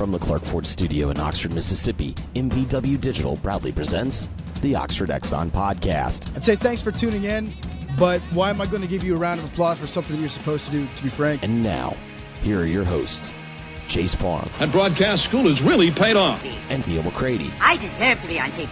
From the Clark Ford Studio in Oxford, Mississippi, MVW Digital proudly presents the Oxford Exxon Podcast. I'd say thanks for tuning in, but why am I going to give you a round of applause for something that you're supposed to do, to be frank? And now, here are your hosts, Chase Parham. And broadcast school has really paid off. And Neal McCready. I deserve to be on TV.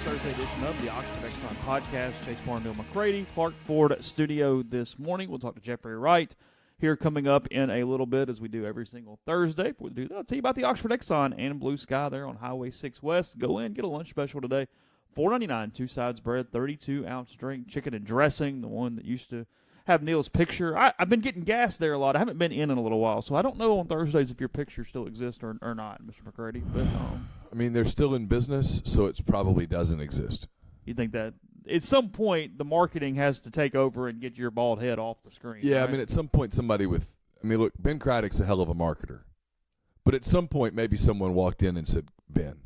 Thursday edition of the Oxford Exxon Podcast. Chase Parham, Neal McCready, Clark Ford Studio this morning. We'll talk to Jeffrey Wright here coming up in a little bit, as we do every single Thursday. Before we do that, I'll tell you about the Oxford Exxon and Blue Sky there on Highway 6 West. Go in, get a lunch special today. $4.99, two sides bread, 32-ounce drink, chicken and dressing, the one that used to have Neal's picture. I've been getting gas there a lot. I haven't been in a little while, so I don't know on Thursdays if your picture still exists or not, Mr. McCready. But I mean, they're still in business, so it probably doesn't exist. You think that at some point the marketing has to take over and get your bald head off the screen? Yeah, right? I mean, at some point somebody with – I mean, look, Ben Craddock's a hell of a marketer. But at some point maybe someone walked in and said, Ben,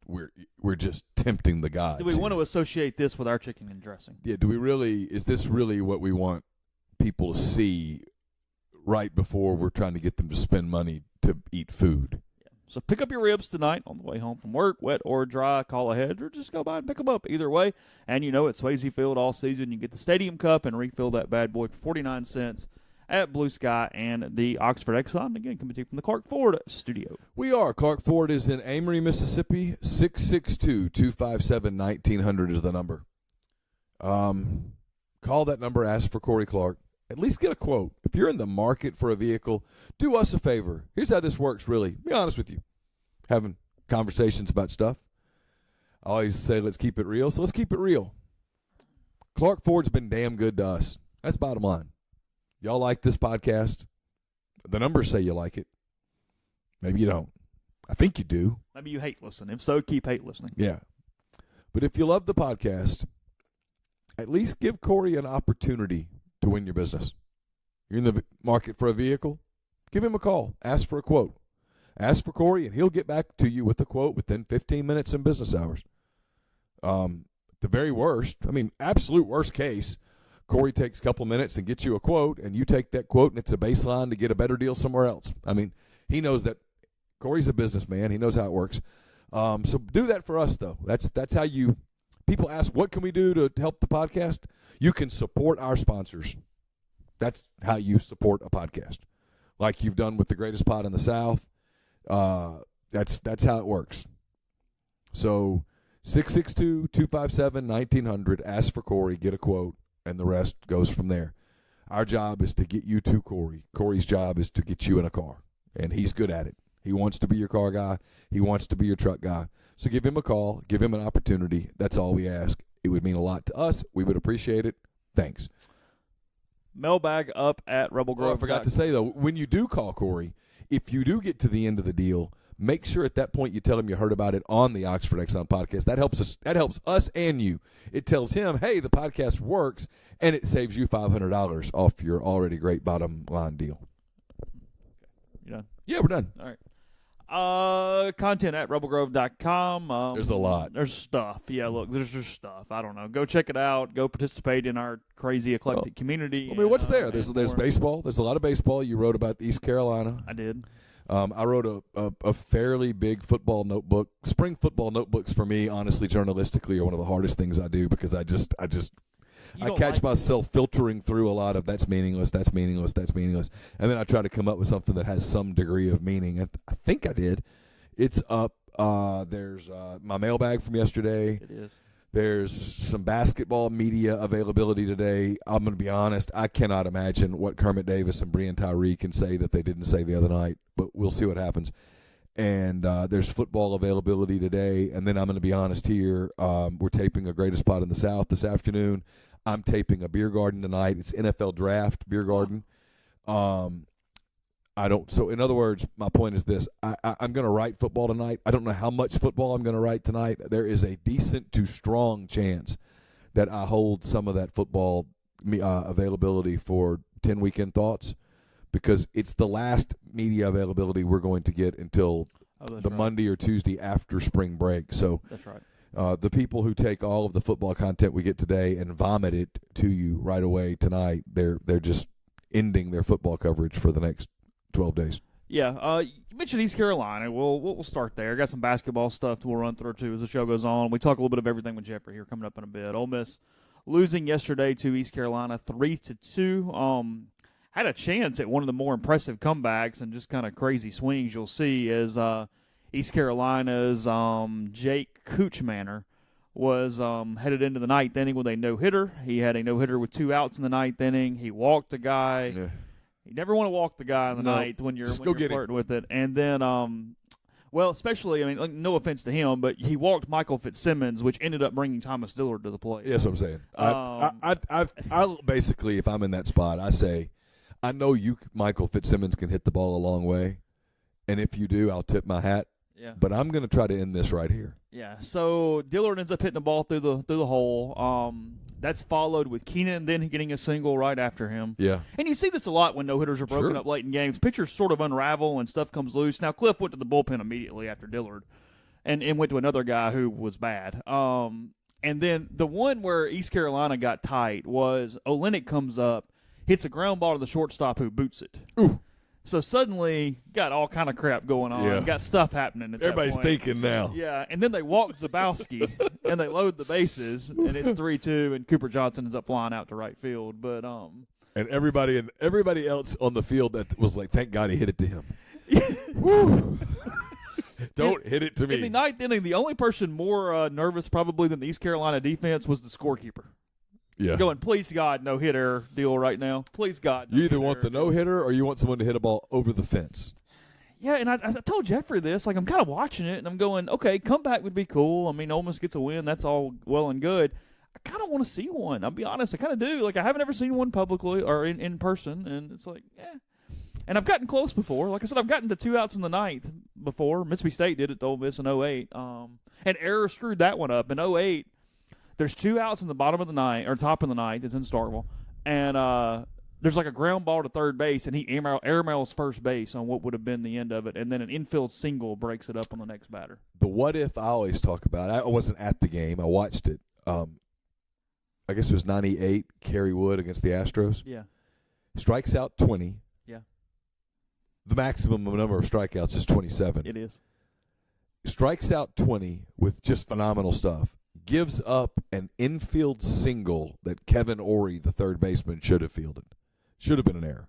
we're just tempting the gods. Do we want to associate this with our chicken and dressing? Yeah, do we really – is this really what we want people to see right before we're trying to get them to spend money to eat food? So pick up your ribs tonight on the way home from work, wet or dry, call ahead, or just go by and pick them up. Either way, and you know at Swayze Field all season, you get the Stadium Cup and refill that bad boy for 49 cents at Blue Sky and the Oxford Exxon. Again, coming to you from the Clark Ford Studio. We are. Clark Ford is in Amory, Mississippi. 662-257-1900 is the number. Call that number, ask for Corey Clark. At least get a quote. If you're in the market for a vehicle, do us a favor. Here's how this works, really. Be honest with you. Having conversations about stuff. I always say let's keep it real, so let's keep it real. Clark Ford's been damn good to us. That's bottom line. Y'all like this podcast? The numbers say you like it. Maybe you don't. I think you do. Maybe you hate listening. If so, keep hate listening. Yeah. But if you love the podcast, at least give Corey an opportunity to win your business. You're in the market for a vehicle? Give him a call. Ask for a quote. Ask for Corey, and he'll get back to you with the quote within 15 minutes in business hours. The very worst, I mean, absolute worst case, Corey takes a couple minutes and gets you a quote, and you take that quote, and it's a baseline to get a better deal somewhere else. I mean, he knows that Corey's a businessman. He knows how it works. So do that for us, though. That's how you – people ask, what can we do to help the podcast? You can support our sponsors. That's how you support a podcast, like you've done with the greatest pod in the South. That's how it works. So 662-257-1900, ask for Corey, get a quote, and the rest goes from there. Our job is to get you to Corey. Corey's job is to get you in a car, and he's good at it. He wants to be your car guy. He wants to be your truck guy. So give him a call. Give him an opportunity. That's all we ask. It would mean a lot to us. We would appreciate it. Thanks. Mailbag up at Rebel Grove. I forgot to say, though, when you do call Corey, if you do get to the end of the deal, make sure at that point you tell him you heard about it on the Oxford Exxon podcast. That helps us. That helps us and you. It tells him, hey, the podcast works, and it saves you $500 off your already great bottom line deal. You done? Yeah, we're done. All right. Content at rebelgrove.com. There's a lot. There's stuff. Yeah, look, there's just stuff. I don't know. Go check it out. Go participate in our crazy eclectic community. I mean, what's there? There's baseball. There's a lot of baseball. You wrote about East Carolina. I did. I wrote a fairly big football notebook. Spring football notebooks for me, honestly, journalistically, are one of the hardest things I do because I catch myself filtering through a lot of that's meaningless, and then I try to come up with something that has some degree of meaning. I think I did. It's up. There's my mailbag from yesterday. It is. There's some basketball media availability today. I'm going to be honest. I cannot imagine what Kermit Davis and Brian Tyree can say that they didn't say the other night, but we'll see what happens. And there's football availability today. And then I'm going to be honest here. We're taping a Greatest Pod in the South this afternoon. I'm taping a beer garden tonight. It's NFL Draft Beer Garden. So in other words, my point is this. I'm going to write football tonight. I don't know how much football I'm going to write tonight. There is a decent to strong chance that I hold some of that football availability for 10 Weekend Thoughts because it's the last media availability we're going to get until Monday or Tuesday after spring break. So that's right. The people who take all of the football content we get today and vomit it to you right away tonight, they're just ending their football coverage for the next 12 days. Yeah, you mentioned East Carolina. We'll start there. Got some basketball stuff we'll run through, too, as the show goes on. We talk a little bit of everything with Jeffrey here coming up in a bit. Ole Miss losing yesterday to East Carolina 3-2. Had a chance at one of the more impressive comebacks and just kind of crazy swings you'll see as East Carolina's Jake Kuchmaner was headed into the ninth inning with a no-hitter. He had a no-hitter with 2 outs in the ninth inning. He walked a guy. Yeah. You never want to walk the guy in the ninth when you're flirting with it. And then, well, especially, I mean, like, no offense to him, but he walked Michael Fitzsimmons, which ended up bringing Thomas Dillard to the plate. Yes, I'm saying. I basically, if I'm in that spot, I say, I know Michael Fitzsimmons, can hit the ball a long way, and if you do, I'll tip my hat. Yeah. But I'm going to try to end this right here. Yeah. So Dillard ends up hitting the ball through the hole. That's followed with Keenan then getting a single right after him. Yeah. And you see this a lot when no-hitters are broken up late in games. Pitchers sort of unravel and stuff comes loose. Now, Cliff went to the bullpen immediately after Dillard and went to another guy who was bad. And then the one where East Carolina got tight was Olenek comes up, hits a ground ball to the shortstop who boots it. Ooh. So suddenly, got all kind of crap going on. Yeah. Got stuff happening at Everybody's that point. thinking now. Yeah, and then they walk Zabowski, and they load the bases, and it's 3-2, and Cooper Johnson ends up flying out to right field. But And everybody else on the field that was like, thank God he hit it to him. Woo. Don't hit it to me. In the ninth inning, the only person more nervous probably than the East Carolina defense was the scorekeeper. Yeah. Going, please God, no hit error deal right now. Please God. You either want the no-hitter or you want someone to hit a ball over the fence. Yeah, and I told Jeffrey this. Like, I'm kind of watching it, and I'm going, okay, comeback would be cool. I mean, Ole Miss gets a win. That's all well and good. I kind of want to see one. I'll be honest. I kind of do. Like, I haven't ever seen one publicly or in person, and it's like, yeah. And I've gotten close before. Like I said, I've gotten to 2 outs in the ninth before. Mississippi State did it to Ole Miss in 08. And error screwed that one up. In 08, there's 2 outs in the bottom of the ninth, or top of the ninth. It's in Starkville. And there's like a ground ball to third base, and he airmails first base on what would have been the end of it, and then an infield single breaks it up on the next batter. The what if I always talk about. I wasn't at the game. I watched it. I guess it was 98, Kerry Wood against the Astros. Yeah. Strikes out 20. Yeah. The maximum number of strikeouts is 27. It is. Strikes out 20 with just phenomenal stuff. Gives up an infield single that Kevin Ory, the third baseman, should have fielded. Should have been an error.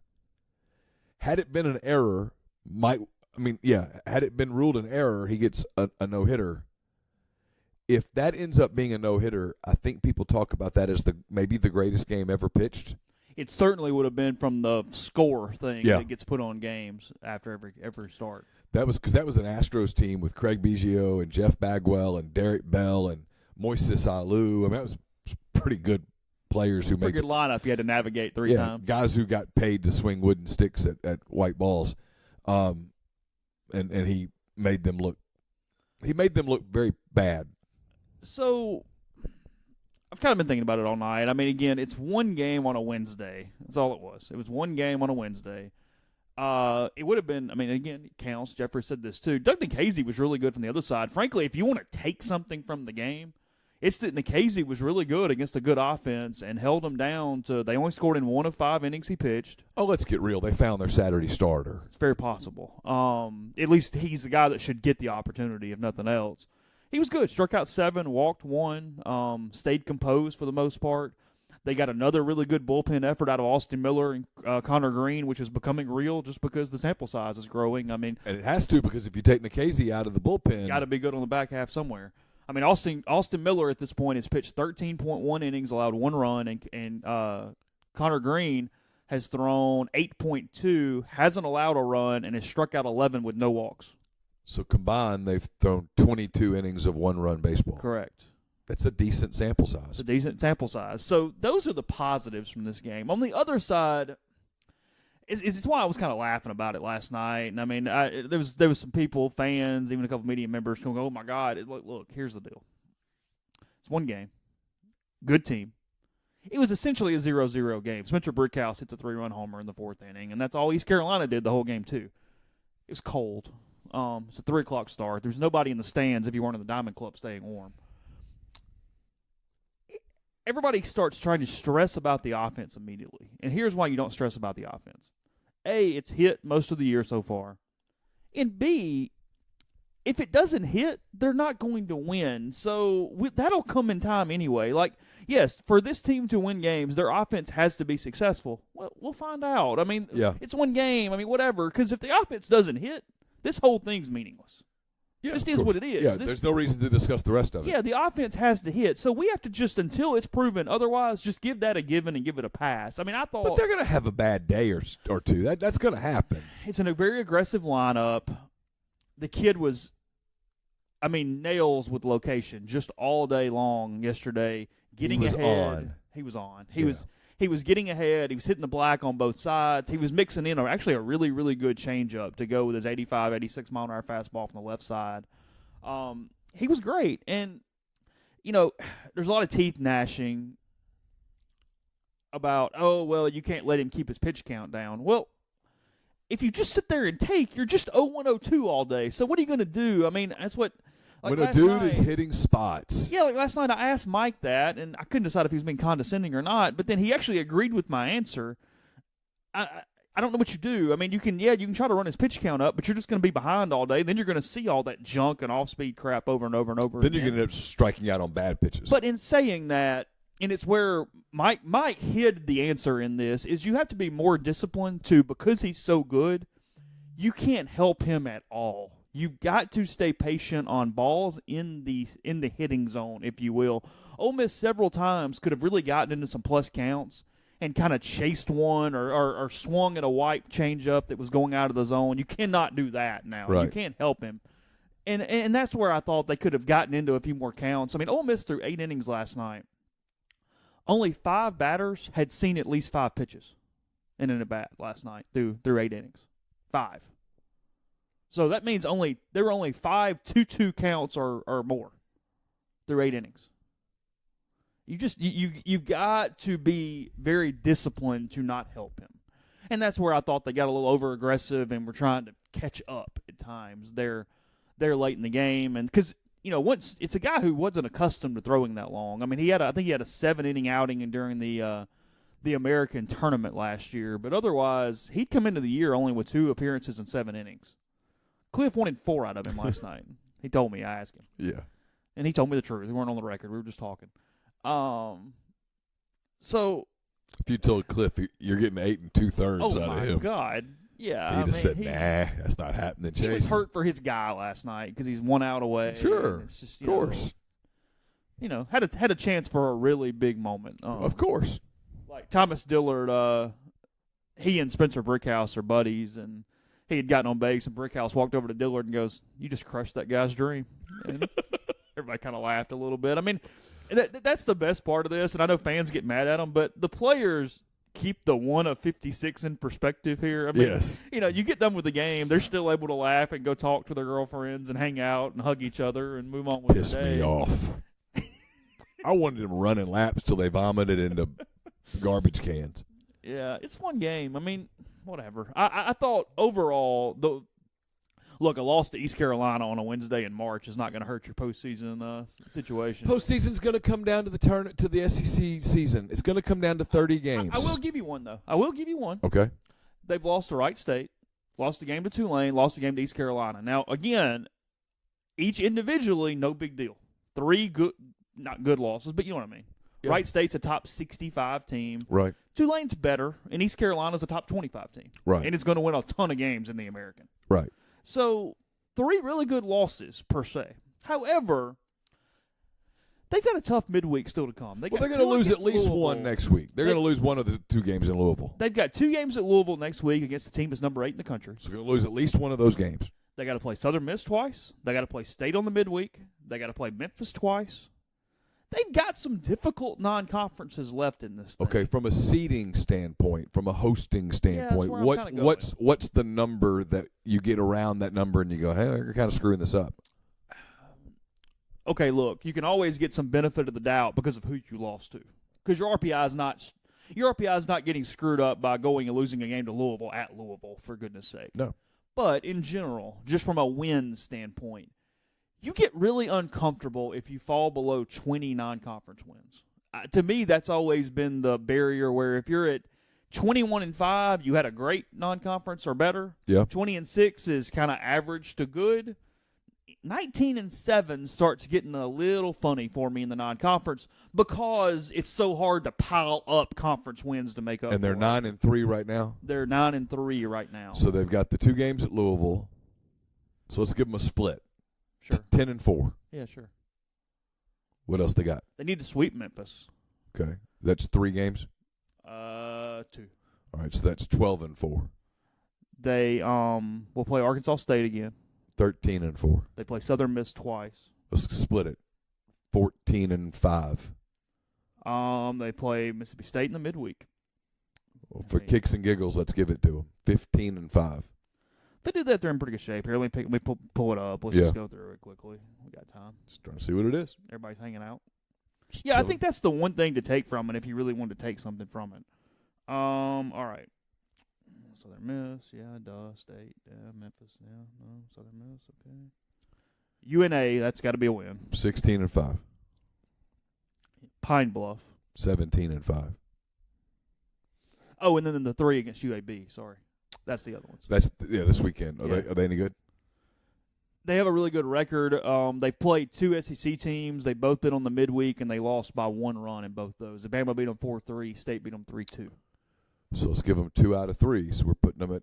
Had it been an error, had it been ruled an error, he gets a no-hitter. If that ends up being a no-hitter, I think people talk about that as maybe the greatest game ever pitched. It certainly would have been from the score thing Yeah. that gets put on games after every start. That was because that was an Astros team with Craig Biggio and Jeff Bagwell and Derek Bell and Moises Alou. I mean, that was pretty good players who made Pretty good lineup you had to navigate three times. Guys who got paid to swing wooden sticks at white balls, and he made them look very bad. So I've kind of been thinking about it all night. I mean, again, it's one game on a Wednesday. That's all it was. It was one game on a Wednesday. It would have been, I mean, again, it counts. Jeffrey said this too. Doug Nikhazy was really good from the other side. Frankly, if you want to take something from the game, it's that Nikhazy was really good against a good offense and held them down to, they only scored in 1 of 5 innings he pitched. Oh, let's get real. They found their Saturday starter. It's very possible. At least he's the guy that should get the opportunity, if nothing else. He was good. Struck out 7, walked 1, stayed composed for the most part. They got another really good bullpen effort out of Austin Miller and Connor Green, which is becoming real just because the sample size is growing. I mean, and it has to, because if you take Nikhazy out of the bullpen, got to be good on the back half somewhere. I mean, Austin Miller at this point has pitched 13.1 innings, allowed 1 run, and Connor Green has thrown 8.2, hasn't allowed a run, and has struck out 11 with no walks. So combined, they've thrown 22 innings of 1-run baseball. Correct. That's a decent sample size. It's a decent sample size. So those are the positives from this game. On the other side, it's why I was kind of laughing about it last night. And I mean, there was some people, fans, even a couple media members, going, "Oh my God!" Look, here's the deal. It's one game, good team. It was essentially a 0-0 game. Spencer Brickhouse hits a 3-run homer in the 4th inning, and that's all East Carolina did the whole game too. It was cold. It's a 3:00 start. There's nobody in the stands if you weren't in the Diamond Club staying warm. everybody starts trying to stress about the offense immediately. And here's why you don't stress about the offense. A, it's hit most of the year so far. And B, if it doesn't hit, they're not going to win. So that'll come in time anyway. Like, yes, for this team to win games, their offense has to be successful. Well, we'll find out. I mean, It's one game. I mean, whatever. Because if the offense doesn't hit, this whole thing's meaningless. Yeah, it just is what it is. Yeah, there's no reason to discuss the rest of it. Yeah, the offense has to hit. So we have to just, until it's proven otherwise, just give that a given and give it a pass. I mean, I thought. But they're going to have a bad day or two. That's going to happen. It's in a very aggressive lineup. The kid was, nails with location just all day long yesterday. Getting ahead. He was on. He was getting ahead. He was hitting the black on both sides. He was mixing in actually a really, really good changeup to go with his 85, 86 mile-an-hour fastball from the left side. He was great. And, there's a lot of teeth gnashing about, you can't let him keep his pitch count down. Well, if you just sit there and you're just 0-1-0-2 all day. So what are you going to do? I mean, that's what – when a dude is hitting spots. Yeah, like last night I asked Mike that, and I couldn't decide if he was being condescending or not, but then he actually agreed with my answer. I don't know what you do. I mean, you can try to run his pitch count up, but you're just going to be behind all day. Then you're going to see all that junk and off-speed crap over and over and over again. Then you're going to end up striking out on bad pitches. But in saying that, and it's where Mike hid the answer in this, is you have to be more disciplined too, because he's so good, you can't help him at all. You've got to stay patient on balls in the hitting zone, if you will. Ole Miss several times could have really gotten into some plus counts and kind of chased one or swung at a wipe changeup that was going out of the zone. You cannot do that now. Right. You can't help him. And that's where I thought they could have gotten into a few more counts. I mean, Ole Miss threw 8 innings last night. Only 5 batters had seen at least 5 pitches in an at-bat last night through 8 innings. 5. So that means there were only 5 2-2 counts or more through 8 innings. You've got to be very disciplined to not help him. And that's where I thought they got a little over aggressive and were trying to catch up at times. They're late in the game, and because once it's a guy who wasn't accustomed to throwing that long. I mean, I think he had a 7-inning outing during the American tournament last year, but otherwise he'd come into the year only with 2 appearances and 7 innings. Cliff wanted 4 out of him last night. He told me. I asked him. Yeah. And he told me the truth. We weren't on the record. We were just talking. So. If you told Cliff you're getting 8 2/3 out of him. Oh, my God. Yeah. He'd have said, nah, that's not happening, Chase. He was hurt for his guy last night because he's 1 out away. Sure. It's just, of course. Had a chance for a really big moment. Of course. Like Thomas Dillard, he and Spencer Brickhouse are buddies, and he had gotten on base, and Brickhouse walked over to Dillard and goes, "You just crushed that guy's dream." And everybody kind of laughed a little bit. I mean, that's the best part of this, and I know fans get mad at them, but the players keep the 1 of 56 in perspective here. I mean, yes. You get done with the game, they're still able to laugh and go talk to their girlfriends and hang out and hug each other and move on with Piss their day. me off. I wanted them running laps till they vomited into garbage cans. Yeah, it's one game. I mean, whatever. I thought overall, a loss to East Carolina on a Wednesday in March is not going to hurt your postseason situation. Postseason's going to come down to the SEC season. It's going to come down to 30 games. I will give you one, though. I will give you one. Okay. They've lost to Wright State, lost the game to Tulane, lost the game to East Carolina. Now, again, each individually, no big deal. 3 good, not good losses, but you know what I mean. Yeah. Wright State's a top 65 team. Right. Tulane's better, and East Carolina's a top 25 team. Right. And it's going to win a ton of games in the American. Right. So, 3 really good losses, per se. However, they've got a tough midweek still to come. They're going to lose at least one next week. They're going to lose one of the 2 games in Louisville. They've got 2 games at Louisville next week against the team that's number 8 in the country. So they're going to lose at least one of those games. They got to play Southern Miss twice. They got to play State on the midweek. They got to play Memphis twice. They've got some difficult non-conferences left in this thing. Okay, from a seeding standpoint, from a hosting standpoint, what's the number that you get around that number and you go, hey, you're kind of screwing this up? Okay, look, you can always get some benefit of the doubt because of who you lost to. Because your RPI is not getting screwed up by going and losing a game to Louisville at Louisville, for goodness sake. No. But in general, just from a win standpoint, you get really uncomfortable if you fall below 20 non-conference wins. to me, that's always been the barrier where if you're at 21-5, you had a great non-conference or better. Yeah. 20-6 is kind of average to good. 19-7 starts getting a little funny for me in the non-conference because it's so hard to pile up conference wins to make up. And they're 9-3 right now. They're 9-3 right now. So they've got the 2 games at Louisville. So let's give them a split. Sure. 10-4. Yeah, sure. What else they got? They need to sweep Memphis. Okay, that's 3 games. 2. All right, so that's 12-4. They will play Arkansas State again. 13-4. They play Southern Miss twice. Let's split it. 14-5. They play Mississippi State in the midweek. Well, for kicks and giggles, let's give it to them. 15-5. If they do that, they're in pretty good shape. Here, let me pull it up. Let's Yeah. just go through it quickly. We got time. Just trying to see what it is. Everybody's hanging out. Just Yeah, I chilling. think that's the one thing to take from it if you really wanted to take something from it. All right. Southern Miss, yeah, State, yeah, Memphis, yeah, no, Southern Miss, okay. UNA, that's got to be a win. 16-5. Pine Bluff. 17-5. Oh, and then the 3 against UAB, sorry. That's the other ones. That's this weekend. Yeah. Are they any good? They have a really good record. They've played 2 SEC teams. They've both been on the midweek, and they lost by 1 run in both those. Alabama beat them 4-3. State beat them 3-2. So let's give them 2 out of 3. So we're putting them at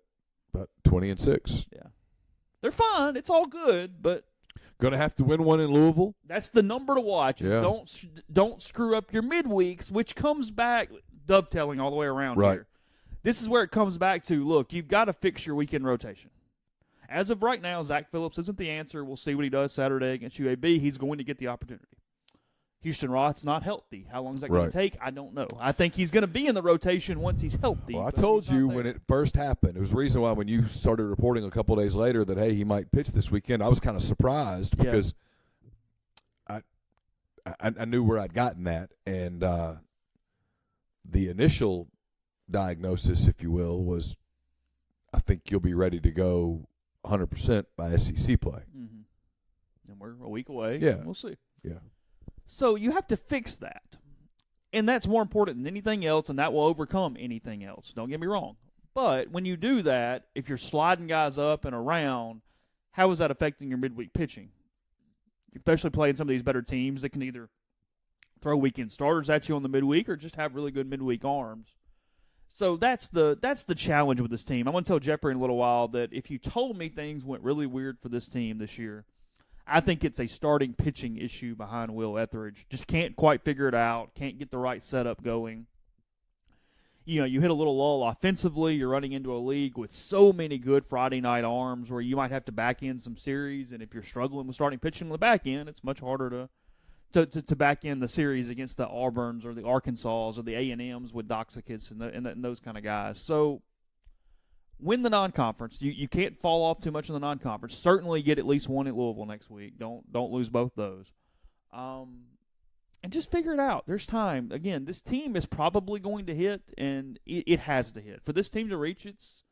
about 20-6. Yeah. They're fine. It's all good, but Going to have to win one in Louisville. that's the number to watch. Is Yeah. Don't screw up your midweeks, which comes back dovetailing all the way around Right. here. This is where it comes back to, look, you've got to fix your weekend rotation. As of right now, Zach Phillips isn't the answer. We'll see what he does Saturday against UAB. He's going to get the opportunity. Houston Roth's not healthy. How long is that going Right. to take? I don't know. I think he's going to be in the rotation once he's healthy. Well, I but told he's not you there. when it first happened, it was the reason why when you started reporting a couple days later that, hey, he might pitch this weekend, I was kind of surprised because I knew where I'd gotten that. And the initial diagnosis, if you will, was I think you'll be ready to go 100% by SEC play. Mm-hmm. And we're a week away. Yeah. We'll see. Yeah. So you have to fix that. And that's more important than anything else, and that will overcome anything else. Don't get me wrong. But when you do that, if you're sliding guys up and around, how is that affecting your midweek pitching? Especially playing some of these better teams that can either throw weekend starters at you on the midweek or just have really good midweek arms. So that's the challenge with this team. I'm going to tell Jeffrey in a little while that if you told me things went really weird for this team this year, I think it's a starting pitching issue behind Will Etheridge. Just can't quite figure it out, can't get the right setup going. You know, you hit a little lull offensively. You're running into a league with so many good Friday night arms where you might have to back in some series. And if you're struggling with starting pitching on the back end, it's much harder to back in the series against the Auburns or the Arkansas or the A&Ms with Doxakis and those kind of guys. So win the non-conference. You can't fall off too much in the non-conference. Certainly get at least one at Louisville next week. Don't lose both those. And just figure it out. There's time. Again, this team is probably going to hit, and it has to hit. For this team to reach its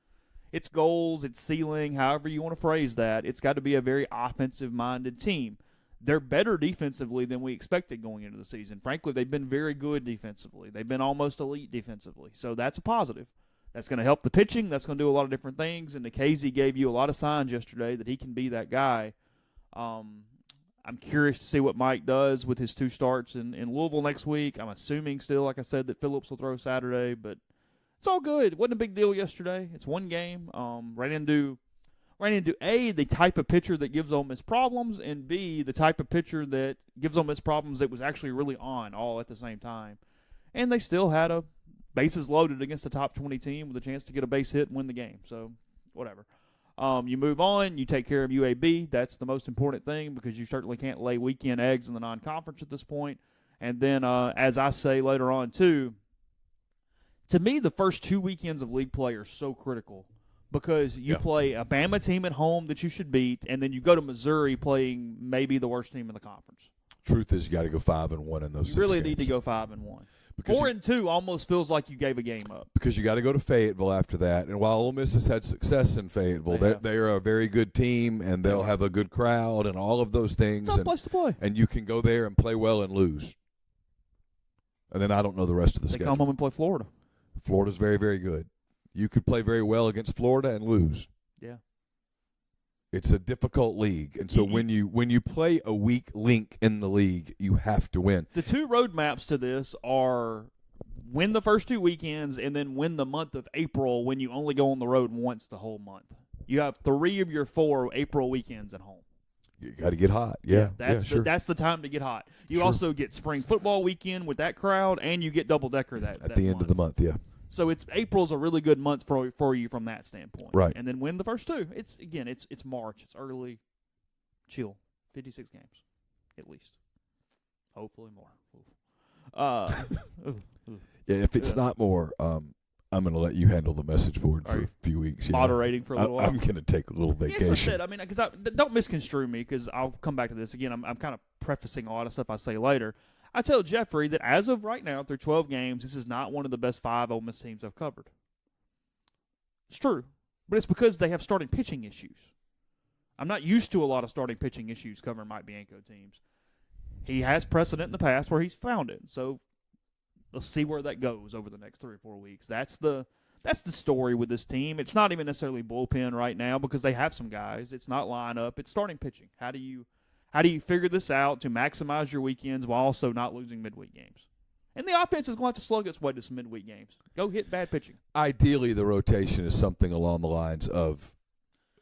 goals, its ceiling, however you want to phrase that, it's got to be a very offensive-minded team. They're better defensively than we expected going into the season. Frankly, they've been very good defensively. They've been almost elite defensively. So that's a positive. That's going to help the pitching. That's going to do a lot of different things. And Nikhazy gave you a lot of signs yesterday that he can be that guy. I'm curious to see what Mike does with his 2 starts in Louisville next week. I'm assuming still, like I said, that Phillips will throw Saturday. But it's all good. It wasn't a big deal yesterday. It's one game. Ran into A, the type of pitcher that gives Ole Miss problems, and B, the type of pitcher that gives Ole Miss problems that was actually really on all at the same time. And they still had a bases loaded against a top 20 team with a chance to get a base hit and win the game. So, whatever. You move on. You take care of UAB. That's the most important thing because you certainly can't lay weekend eggs in the non-conference at this point. And then, as I say later on, too, to me, the first 2 weekends of league play are so critical because you play a Bama team at home that you should beat, and then you go to Missouri playing maybe the worst team in the conference. Truth is, you got to go 5-1 in those. You 6 really games. need to go 5-1. Because 4-2 almost feels like you gave a game up. Because you got to go to Fayetteville after that. And while Ole Miss has had success in Fayetteville, they are a very good team, and they'll have a good crowd and all of those things. It's a tough place to play. And you can go there and play well and lose. And then I don't know the rest of the They schedule. come home and play Florida. Florida's very, very good. You could play very well against Florida and lose. Yeah. It's a difficult league, and so when you play a weak link in the league, you have to win. The two roadmaps to this are win the first 2 weekends and then win the month of April when you only go on the road once the whole month. You have 3 of your 4 April weekends at home. You got to get hot. Yeah, sure. That's the time to get hot. You Sure. also get spring football weekend with that crowd, and you get double decker at the end of the month. Yeah. So April's a really good month for you from that standpoint. Right. And then win the first 2. It's March. It's early. Chill. 56 games, at least. Hopefully more. Yeah. If it's not more, I'm going to let you handle the message board for a few weeks. Yeah. Moderating for a little while. I'm going to take a little vacation. Yes, I said. I mean, because don't misconstrue me, because I'll come back to this again. I'm kind of prefacing a lot of stuff I say later. I tell Jeffrey that as of right now, through 12 games, this is not one of the best 5 Ole Miss teams I've covered. It's true, but it's because they have starting pitching issues. I'm not used to a lot of starting pitching issues covering Mike Bianco teams. He has precedent in the past where he's found it, so let's see where that goes over the next 3 or 4 weeks. That's the story with this team. It's not even necessarily bullpen right now because they have some guys. It's not lineup. It's starting pitching. How do you figure this out to maximize your weekends while also not losing midweek games? And the offense is going to have to slug its way to some midweek games. Go hit bad pitching. Ideally, the rotation is something along the lines of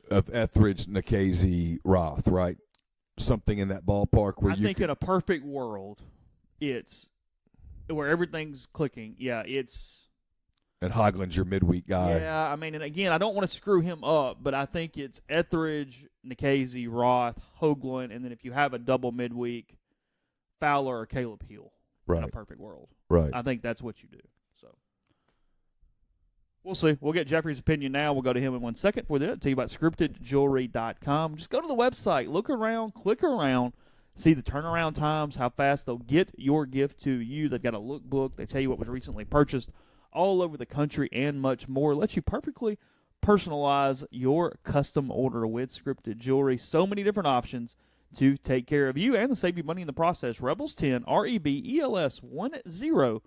Etheridge, Nikhazy, Roth, right? Something in that ballpark where I think in a perfect world, it's where everything's clicking. Yeah, it's. And Hoglin's your midweek guy. Yeah, I mean, and again, I don't want to screw him up, but I think it's Etheridge, Nikhazy, Roth, Hoagland, and then if you have a double midweek, Fowler or Caleb Hill. Right. In a perfect world. Right. I think that's what you do. So we'll see. We'll get Jeffrey's opinion now. We'll go to him in 1 second. For that, tell you about scriptedjewelry.com. Just go to the website, look around, click around, see the turnaround times, how fast they'll get your gift to you. They've got a lookbook. They tell you what was recently purchased all over the country and much more. Let you perfectly personalize your custom order with Scripted Jewelry. So many different options to take care of you and to save you money in the process. Rebels 10, REBELS 10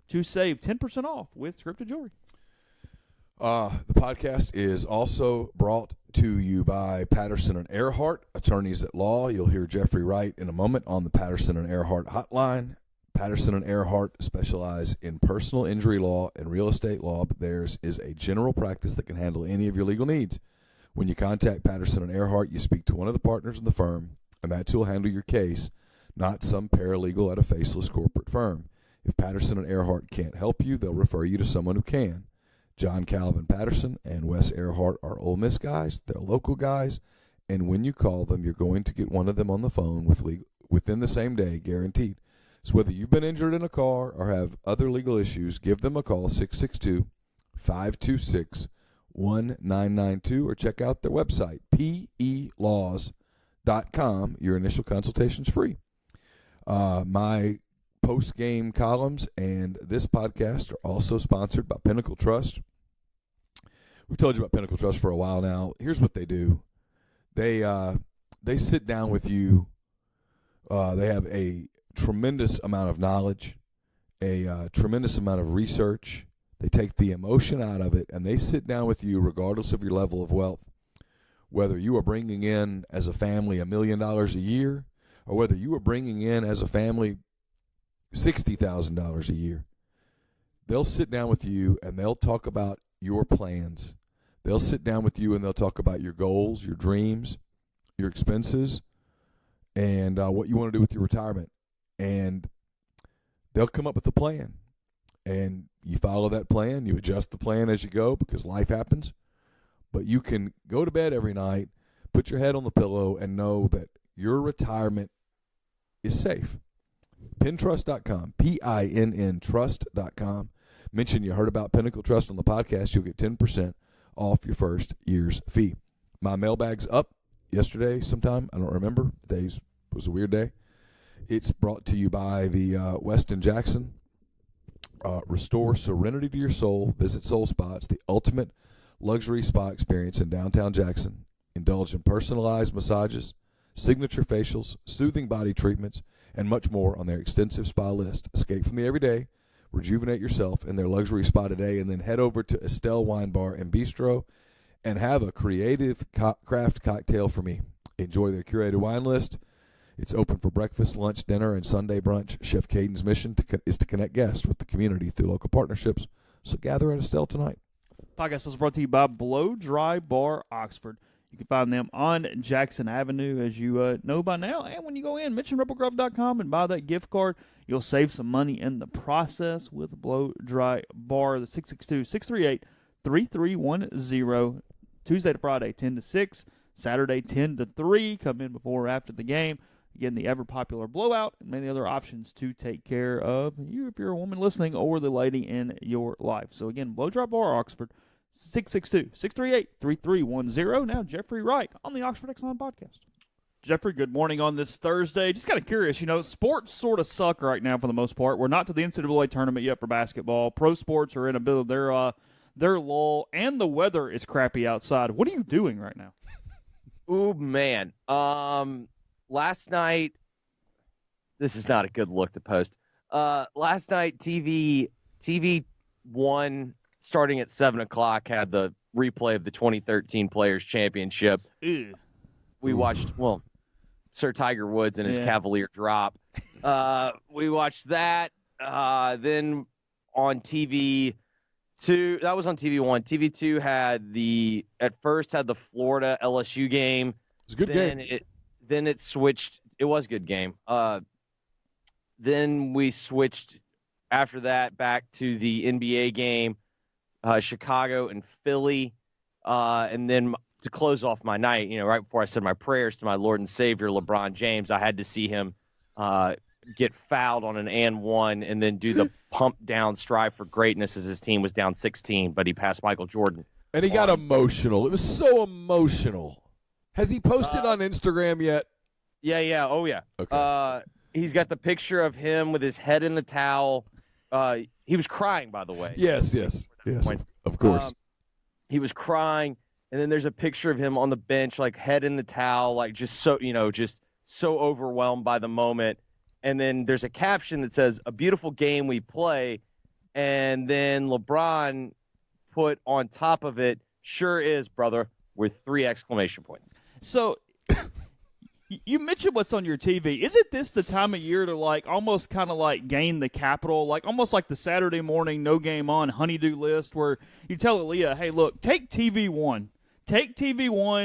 to save 10% off with Scripted Jewelry. The podcast is also brought to you by Patterson and Earhart, attorneys at law. You'll hear Jeffrey Wright in a moment on the Patterson and Earhart hotline. Patterson and Earhart specialize in personal injury law and real estate law, but theirs is a general practice that can handle any of your legal needs. When you contact Patterson and Earhart, you speak to one of the partners in the firm, and that's who will handle your case, not some paralegal at a faceless corporate firm. If Patterson and Earhart can't help you, they'll refer you to someone who can. John Calvin Patterson and Wes Earhart are Ole Miss guys. They're local guys, and when you call them, you're going to get one of them on the phone within the same day, guaranteed. So whether you've been injured in a car or have other legal issues, give them a call, 662-526-1992, or check out their website, PELaws.com. Your initial consultation's free. My post-game columns and this podcast are also sponsored by Pinnacle Trust. We've told you about Pinnacle Trust for a while now. Here's what they do. They sit down with you. They have a tremendous amount of knowledge, a tremendous amount of research. They take the emotion out of it, and they sit down with you regardless of your level of wealth, whether you are bringing in as a family $1 million a year or whether you are bringing in as a family $60,000 a year. They'll sit down with you, and they'll talk about your plans. They'll sit down with you, and they'll talk about your goals, your dreams, your expenses, and what you want to do with your retirement. And they'll come up with a plan, and you follow that plan. You adjust the plan as you go because life happens. But you can go to bed every night, put your head on the pillow, and know that your retirement is safe. PinTrust.com, PINN Trust.com. Mention you heard about Pinnacle Trust on the podcast. You'll get 10% off your first year's fee. My mailbag's up yesterday sometime. I don't remember. Today was a weird day. It's brought to you by the Westin Jackson. Restore serenity to your soul. Visit Soul Spots, the ultimate luxury spa experience in downtown Jackson. Indulge in personalized massages, signature facials, soothing body treatments, and much more on their extensive spa list. Escape from the everyday Rejuvenate yourself in their luxury spa today, and then head over to Estelle Wine Bar and Bistro and have a creative craft cocktail for me. Enjoy their curated wine list. It's open for breakfast, lunch, dinner, and Sunday brunch. Chef Caden's mission is to connect guests with the community through local partnerships. So gather at Estelle tonight. Podcast is brought to you by Blow Dry Bar Oxford. You can find them on Jackson Avenue, as you know by now. And when you go in, mention rebelgrove.com and buy that gift card. You'll save some money in the process with Blow Dry Bar. The 662-638-3310. Tuesday to Friday, 10 to 6. Saturday, 10 to 3. Come in before or after the game. Again, the ever-popular blowout and many other options to take care of you if you're a woman listening or the lady in your life. So, again, Blow Dry Bar Oxford, 662-638-3310. Now, Jeffrey Wright on the Oxford Exxon Podcast. Jeffrey, good morning on this Thursday. Just kind of curious, sports sort of suck right now for the most part. We're not to the NCAA tournament yet for basketball. Pro sports are in a bit of their lull, and the weather is crappy outside. What are you doing right now? Ooh, man. Last night, this is not a good look to post. Last night, TV One, starting at 7 o'clock, had the replay of the 2013 Players Championship. Ew. We watched, Sir Tiger Woods and his Cavalier drop. We watched that. Then on TV 2, that was on TV 1. TV 2 had the Florida LSU game. It was a good game. Then it switched. It was a good game. Then we switched after that back to the NBA game, Chicago and Philly. And then to close off my night, right before I said my prayers to my Lord and Savior, LeBron James, I had to see him get fouled on an and one and then do the pump down strive for greatness as his team was down 16, but he passed Michael Jordan. And he got emotional. It was so emotional. Has he posted on Instagram yet? Yeah. Oh, yeah. Okay. He's got the picture of him with his head in the towel. He was crying, by the way. Yes. Of course. He was crying, and then there's a picture of him on the bench, like head in the towel, like just so overwhelmed by the moment. And then there's a caption that says, "A beautiful game we play," and then LeBron put on top of it, "Sure is, brother," with 3 exclamation points. So, you mentioned what's on your TV. Isn't this the time of year to almost kind of gain the capital, almost like the Saturday morning no game on honeydew list, where you tell Aaliyah, "Hey, look, take TV One,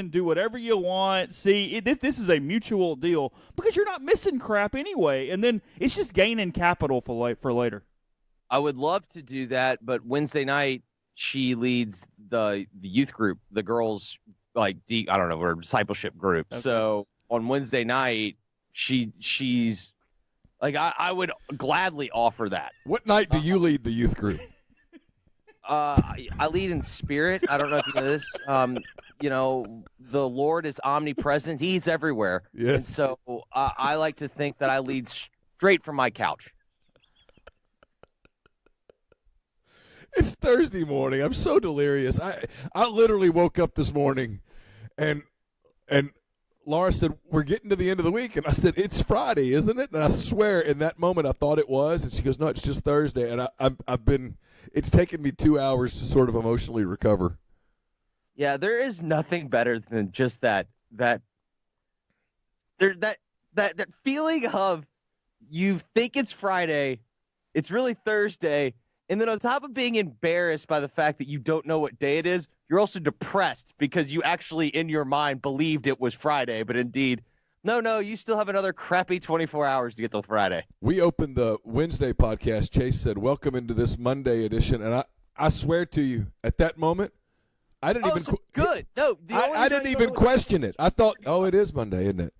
do whatever you want. See, this is a mutual deal because you're not missing crap anyway, and then it's just gaining capital for later." I would love to do that, but Wednesday night she leads the youth group, the girls her discipleship group. Okay. So on Wednesday night, she's I would gladly offer that. What night do you lead the youth group? I lead in spirit. I don't know if you know this. The Lord is omnipresent. He's everywhere. Yes. And so I like to think that I lead straight from my couch. It's Thursday morning. I'm so delirious. I literally woke up this morning, and Laura said, "We're getting to the end of the week," and I said, "It's Friday, isn't it?" And I swear, in that moment, I thought it was, and she goes, "No, it's just Thursday." And it's taken me 2 hours to sort of emotionally recover. Yeah, there is nothing better than just that feeling of you think it's Friday, it's really Thursday. And then on top of being embarrassed by the fact that you don't know what day it is, you're also depressed because you actually, in your mind, believed it was Friday. But indeed, no, you still have another crappy 24 hours to get till Friday. We opened the Wednesday podcast. Chase said, "Welcome into this Monday edition." And I swear to you, at that moment, I didn't even good. No, I didn't even question it. I thought, it is Monday, isn't it?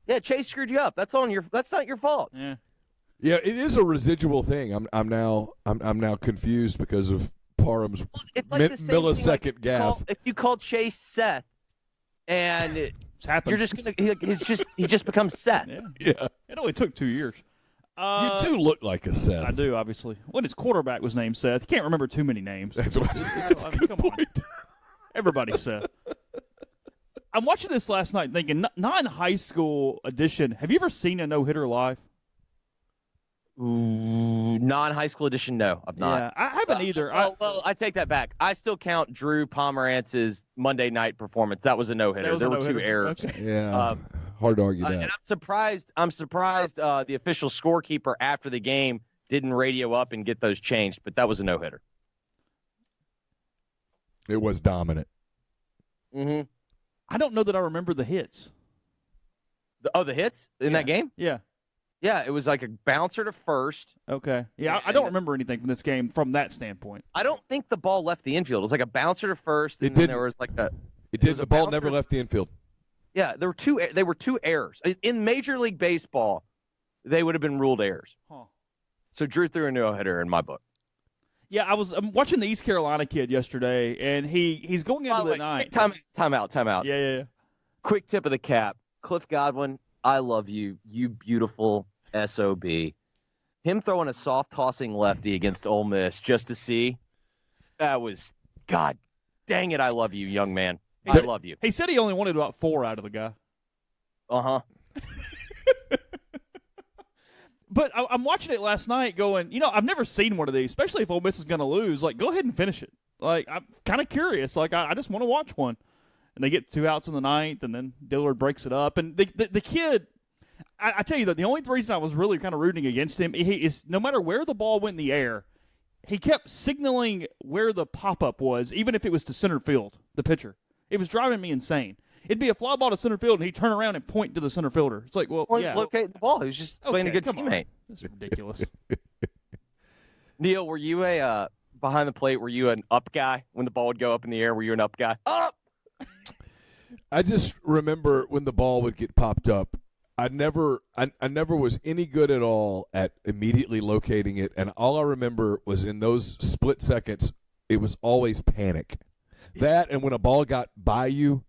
Yeah, Chase screwed you up. That's not your fault. Yeah. Yeah, it is a residual thing. I'm now confused because of Parham's millisecond gaffe. If you call Chase Seth, and it's happened, you're just gonna he just becomes Seth. Yeah. It only took 2 years. You do look like a Seth. I do, obviously. When his quarterback was named Seth, you can't remember too many names. That's a good point. Everybody's Seth. I'm watching this last night thinking, non-high school edition, have you ever seen a no-hitter live? Non-high school edition, no, I'm not. Yeah, I haven't either. Well, I take that back. I still count Drew Pomerantz's Monday night performance. That was a no-hitter. There were 2 errors. Okay. Yeah, hard to argue that. And I'm surprised the official scorekeeper after the game didn't radio up and get those changed, but that was a no-hitter. It was dominant. Mm-hmm. I don't know that I remember the hits. The hits in that game? Yeah. Yeah, it was like a bouncer to first. Okay. Yeah, I don't remember anything from this game from that standpoint. I don't think the ball left the infield. It was like a bouncer to first, and It then did. there was like a. It did. The ball never left the infield. Yeah, there were 2. They were 2 errors in Major League Baseball. They would have been ruled errors. Huh. So Drew threw a no-hitter in my book. Yeah, I'm watching the East Carolina kid yesterday, and he's going into the ninth. Time out. Yeah. Quick tip of the cap. Cliff Godwin, I love you. You beautiful SOB. Him throwing a soft tossing lefty against Ole Miss just to see, that was, God dang it, I love you, young man. I love you. He said he only wanted about 4 out of the guy. Uh-huh. But I'm watching it last night going, I've never seen one of these, especially if Ole Miss is going to lose. Like, go ahead and finish it. Like, I'm kind of curious. Like, I just want to watch one. And they get 2 outs in the ninth, and then Dillard breaks it up. And the kid, I tell you, the only reason I was really kind of rooting against him is no matter where the ball went in the air, he kept signaling where the pop-up was, even if it was to center field, the pitcher. It was driving me insane. It'd be a fly ball to center field, and he'd turn around and point to the center fielder. It's like, well, he was locating the ball. He was just playing a good teammate. That's ridiculous. Neil, were you a behind the plate? Were you an up guy when the ball would go up in the air? Were you an up guy? Up! I just remember when the ball would get popped up, I never was any good at all at immediately locating it, and all I remember was in those split seconds, it was always panic. That and when a ball got by you,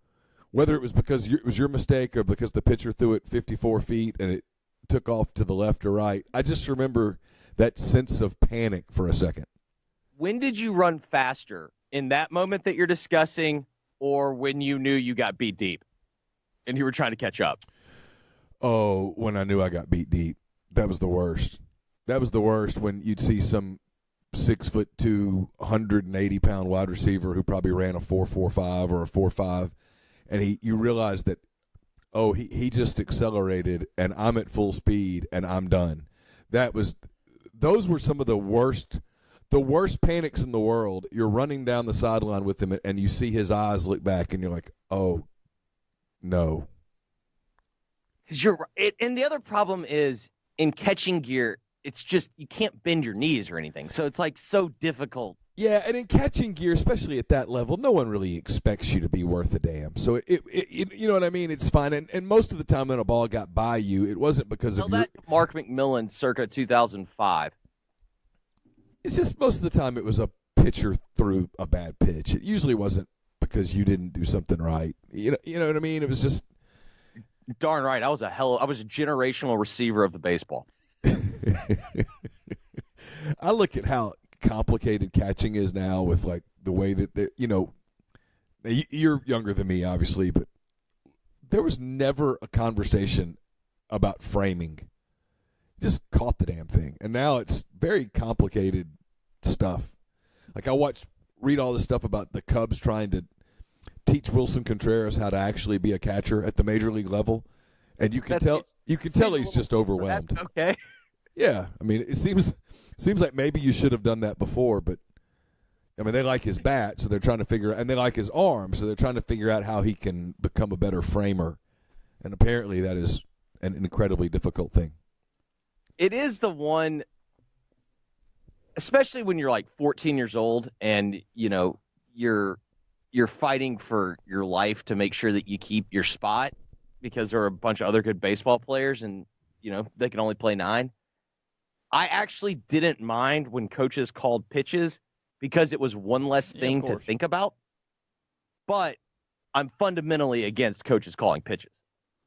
whether it was because it was your mistake or because the pitcher threw it 54 feet and it took off to the left or right, I just remember that sense of panic for a second. When did you run faster? In that moment that you're discussing, or when you knew you got beat deep and you were trying to catch up? Oh, when I knew I got beat deep. That was the worst. That was the worst when you'd see some 6'2", 180-pound wide receiver who probably ran a 4.45 or a 4.5, and you realize that, oh, he just accelerated and I'm at full speed and I'm done. Those were some of the worst panics in the world. You're running down the sideline with him and you see his eyes look back and you're like, oh, no. And the other problem is in catching gear, it's just you can't bend your knees or anything. So it's like so difficult. Yeah, and in catching gear, especially at that level, no one really expects you to be worth a damn. So it you know what I mean? It's fine. And most of the time when a ball got by you, it wasn't because of that Mark McMillan circa 2005. It's just most of the time it was a pitcher threw a bad pitch. It usually wasn't because you didn't do something right. You know what I mean? It was just darn right. I was a generational receiver of the baseball. I look at how complicated catching is now with like the way that you're younger than me obviously, but there was never a conversation about framing. Just caught the damn thing, and now it's very complicated stuff. Like I read all this stuff about the Cubs trying to teach Wilson Contreras how to actually be a catcher at the major league level, and you can tell he's just overwhelmed. Okay. Yeah, I mean, it seems like maybe you should have done that before, but I mean, they like his bat, so they're trying to figure out, and they like his arm, so they're trying to figure out how he can become a better framer, and apparently that is an incredibly difficult thing. It is the one, especially when you're like 14 years old and you're fighting for your life to make sure that you keep your spot because there are a bunch of other good baseball players and they can only play 9. I actually didn't mind when coaches called pitches because it was one less thing to think about. But I'm fundamentally against coaches calling pitches.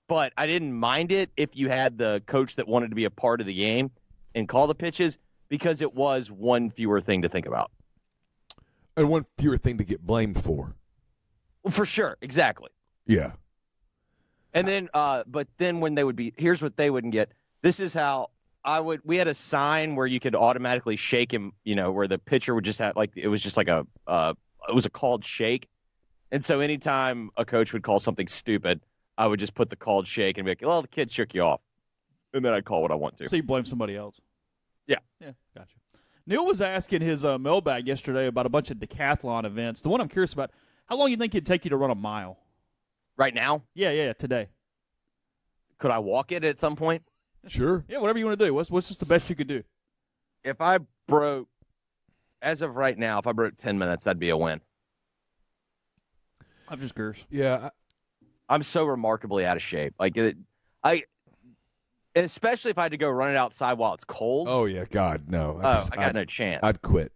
But I didn't mind it if you had the coach that wanted to be a part of the game and call the pitches because it was one fewer thing to think about. And one fewer thing to get blamed for. Well, for sure. Exactly. Yeah. And then, but then when they would be, here's what they wouldn't get. This is how we had a sign where you could automatically shake him, where the pitcher would just have it was just like it was a called shake. And so anytime a coach would call something stupid, I would just put the called shake and be like, well, the kid shook you off. And then I'd call what I want to. So you blame somebody else. Yeah. Yeah, gotcha. Neil was asking his mailbag yesterday about a bunch of decathlon events. The one I'm curious about, how long do you think it'd take you to run a mile? Right now? Yeah, today. Could I walk it at some point? Sure. Yeah, whatever you want to do. What's just the best you could do? If I broke, as of right now, if I broke 10 minutes, that'd be a win. I'm just curious. Yeah. I'm so remarkably out of shape. Especially if I had to go run it outside while it's cold. Oh, yeah. God, no. I got no chance. I'd quit.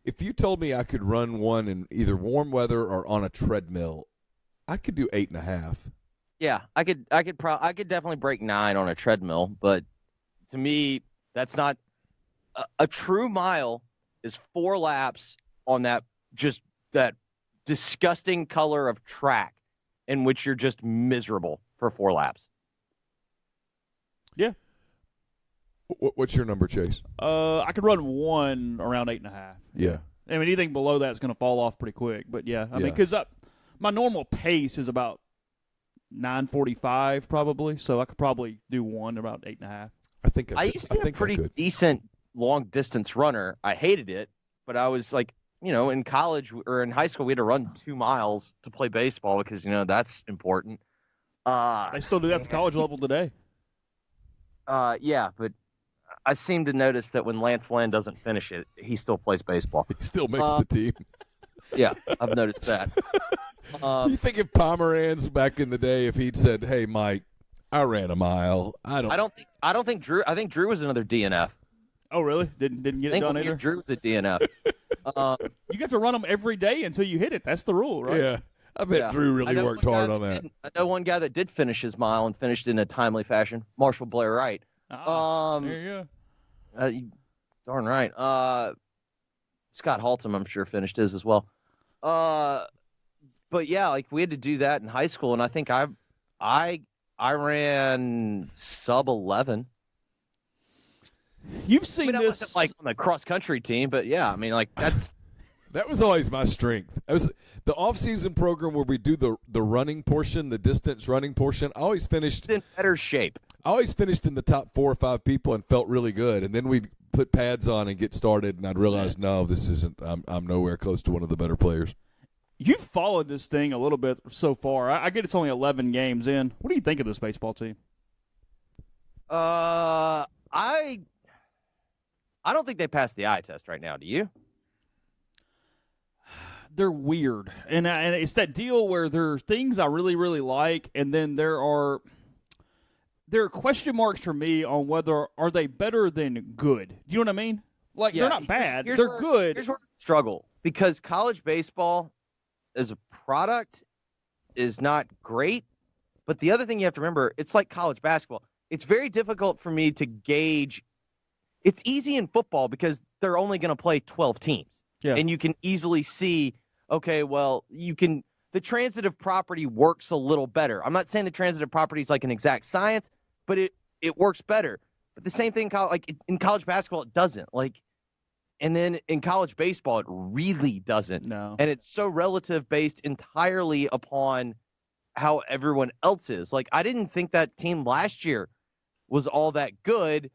If you told me I could run one in either warm weather or on a treadmill, I could do 8.5. Yeah, I could definitely break 9 on a treadmill, but to me, that's not a true mile is 4 laps on that disgusting color of track in which you're just miserable for 4 laps. Yeah. What's your number, Chase? I could run one around 8.5. Yeah. I mean, anything below that is going to fall off pretty quick. But yeah, I mean, because my normal pace is about 9:45 probably, so I could probably do one about 8.5. I used to be a pretty decent long distance runner. I hated it, but I was like, in college or in high school, we had to run 2 miles to play baseball because that's important. They still do that at the college level today. Yeah, but I seem to notice that when Lance Lynn doesn't finish it, he still plays baseball. He still makes the team. Yeah, I've noticed that. You think if Pomeranz back in the day, if he'd said, "Hey, Mike, I ran a mile," I don't think Drew. I think Drew was another DNF. Oh, really? Didn't get it done either. Drew was a DNF. You have to run them every day until you hit it. That's the rule, right? Yeah, I bet Drew really worked hard on that. I know one guy that did finish his mile and finished in a timely fashion. Marshall Blair Wright. There you go. Darn right. Scott Haltom, I'm sure, finished his as well. But yeah, we had to do that in high school, and I think I ran sub 11. You've seen I this wasn't on the cross country team, but yeah, I mean that's that was always my strength. It was the off-season program where we do the running portion, the distance running portion. I always finished in better shape. I always finished in the top 4 or 5 people and felt really good. And then we'd put pads on and get started, and I'd realize, no, this isn't. I'm nowhere close to one of the better players. You've followed this thing a little bit so far. I get it's only 11 games in. What do you think of this baseball team? I don't think they passed the eye test right now. Do you? They're weird, and it's that deal where there are things I really, really like, and then there are question marks for me on whether are they better than good. Do you know what I mean? They're not bad. They're good. Here's where I struggle, because college baseball as a product is not great. But the other thing you have to remember, it's like college basketball. It's very difficult for me to gauge. It's easy in football because they're only going to play 12 teams. Yeah. And you can easily see, okay, well, the transitive property works a little better. I'm not saying the transitive property is like an exact science, but it works better. But the same thing, in college basketball, it doesn't. And then in college baseball, it really doesn't. No. And it's so relative, based entirely upon how everyone else is. I didn't think that team last year was all that good,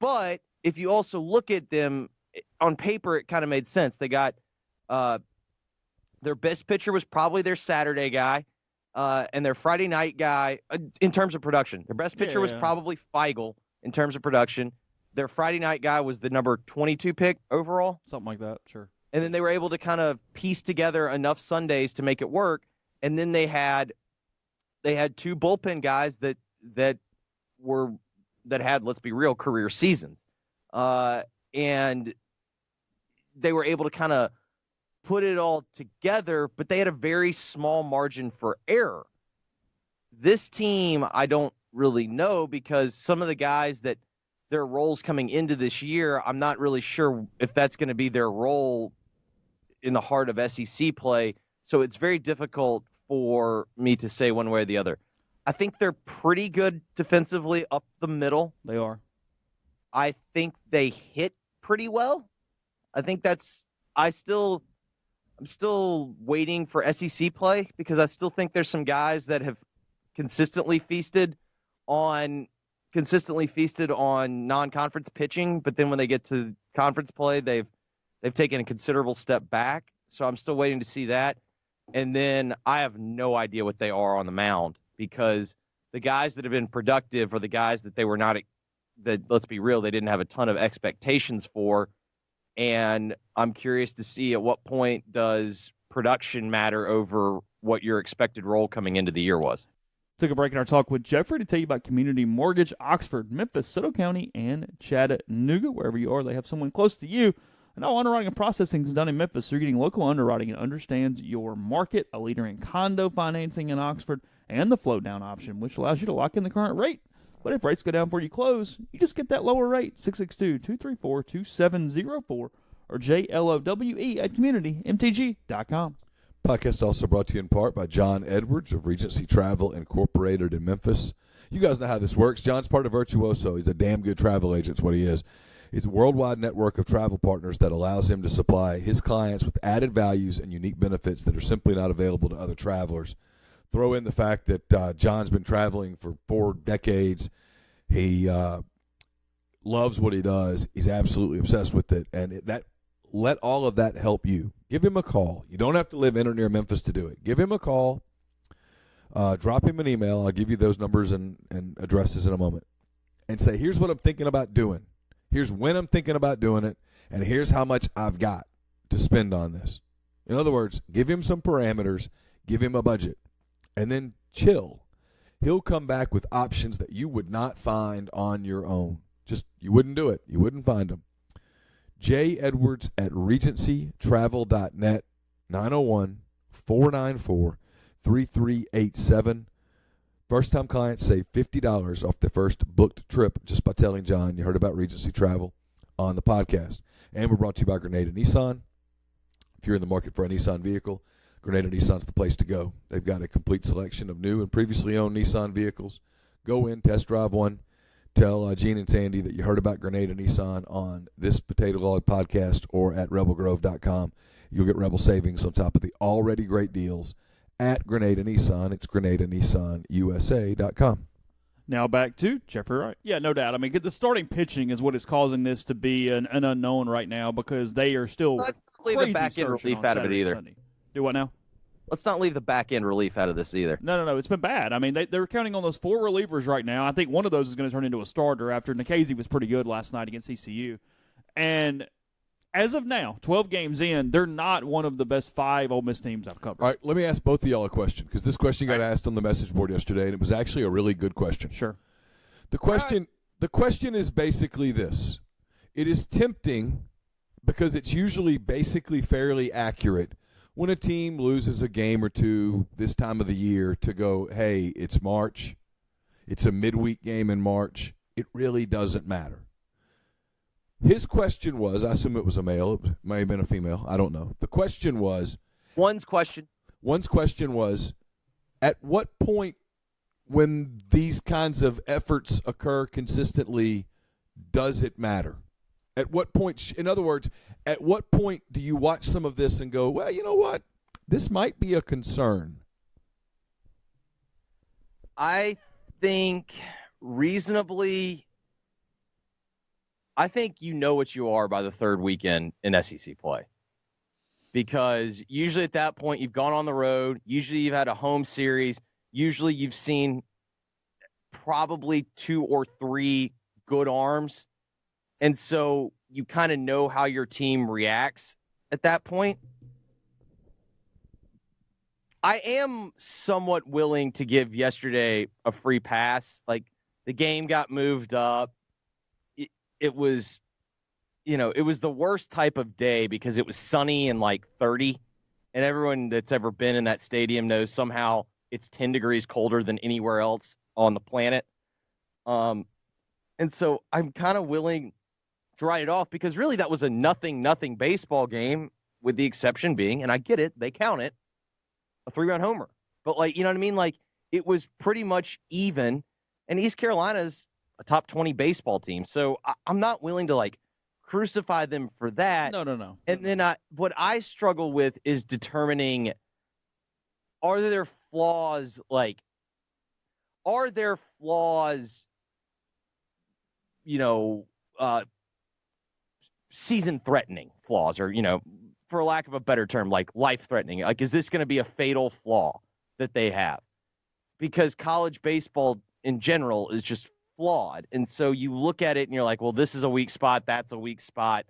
but if you also look at them on paper, it kind of made sense. They got their best pitcher was probably their Saturday guy, and their Friday night guy in terms of production. Their best pitcher was probably Feigl in terms of production. Their Friday night guy was the number 22 pick overall. Something like that, sure. And then they were able to kind of piece together enough Sundays to make it work. And then they had 2 bullpen guys that had, let's be real, career seasons. And they were able to kind of put it all together, but they had a very small margin for error. This team, I don't really know, because some of the guys that their roles coming into this year, I'm not really sure if that's going to be their role in the heart of SEC play. So it's very difficult for me to say one way or the other. I think they're pretty good defensively up the middle. They are. I think they hit pretty well. I think I'm still waiting for SEC play because I still think there's some guys that have consistently feasted on non-conference pitching, but then when they get to conference play, they've taken a considerable step back. So I'm still waiting to see that. And then I have no idea what they are on the mound because the guys that have been productive are the guys that they were not, that, let's be real, they didn't have a ton of expectations for. And I'm curious to see at what point does production matter over what your expected role coming into the year was. Took a break in our talk with Jeffrey to tell you about Community Mortgage, Oxford, Memphis, Soto County, and Chattanooga. Wherever you are, they have someone close to you. And all underwriting and processing is done in Memphis, so you're getting local underwriting and understands your market, a leader in condo financing in Oxford, and the float-down option, which allows you to lock in the current rate. But if rates go down before you close, you just get that lower rate, 662-234-2704 or JLOWE@communitymtg.com. Podcast also brought to you in part by John Edwards of Regency Travel Incorporated in Memphis. You guys know how this works. John's part of Virtuoso. He's a damn good travel agent. It's what he is. It's a worldwide network of travel partners that allows him to supply his clients with added values and unique benefits that are simply not available to other travelers. Throw in the fact that John's been traveling for 4 decades. He loves what he does. He's absolutely obsessed with it. And let all of that help you. Give him a call. You don't have to live in or near Memphis to do it. Give him a call. Drop him an email. I'll give you those numbers and addresses in a moment. And say, here's what I'm thinking about doing. Here's when I'm thinking about doing it. And here's how much I've got to spend on this. In other words, give him some parameters. Give him a budget. And then chill. He'll come back with options that you would not find on your own. Just, you wouldn't do it. You wouldn't find them. J. Edwards at regencytravel.net, 901-494-3387. First-time clients save $50 off their first booked trip just by telling John you heard about Regency Travel on the podcast. And we're brought to you by Grenada Nissan. If you're in the market for a Nissan vehicle, Grenada Nissan's the place to go. They've got a complete selection of new and previously owned Nissan vehicles. Go in, test drive one. Tell Gene and Sandy that you heard about Grenada Nissan on this Potato Log podcast or at rebelgrove.com. You'll get Rebel savings on top of the already great deals at Grenada Nissan. It's GrenadaNissanUSA.com. Now back to Jeffrey Wright. Yeah, no doubt. I mean, the starting pitching is what is causing this to be an unknown right now because they are still Let's leave the back end relief out of it either. Sunday. Do what now? Let's not leave the back end relief out of this either. No. It's been bad. I mean, they're counting on those 4 relievers right now. I think one of those is going to turn into a starter after Nikhazy was pretty good last night against ECU. And as of now, 12 games in, they're not one of the best 5 Ole Miss teams I've covered. All right, let me ask both of y'all a question because this question got asked on the message board yesterday, and it was actually a really good question. Sure. The question is basically this. It is tempting because it's usually basically fairly accurate when a team loses a game or two this time of the year to go, hey, it's March. It's a midweek game in March. It really doesn't matter. His question was, I assume it was a male. It may have been a female. I don't know. The question was. One's question was, at what point when these kinds of efforts occur consistently does it matter? At what point, in other words, at what point do you watch some of this and go, well, you know what? This might be a concern. I think reasonably, I think you know what you are by the 3rd weekend in SEC play. Because usually at that point, you've gone on the road. Usually you've had a home series. Usually you've seen probably 2 or 3 good arms. And so you kind of know how your team reacts at that point. I am somewhat willing to give yesterday a free pass. Like, the game got moved up. It was, it was the worst type of day because it was sunny and like 30. And everyone that's ever been in that stadium knows somehow it's 10 degrees colder than anywhere else on the planet. And so I'm kind of willing to write it off because really that was a nothing baseball game with the exception being, and I get it, they count it, a 3-run homer. But, like, you know what I mean? Like, it was pretty much even, and East Carolina's a top 20 baseball team. So I'm not willing to like crucify them for that. No. And then what I struggle with is determining, are there flaws, season-threatening flaws, or, for lack of a better term, like life-threatening? Like, is this going to be a fatal flaw that they have? Because college baseball in general is just flawed. And so you look at it and you're like, well, this is a weak spot, that's a weak spot.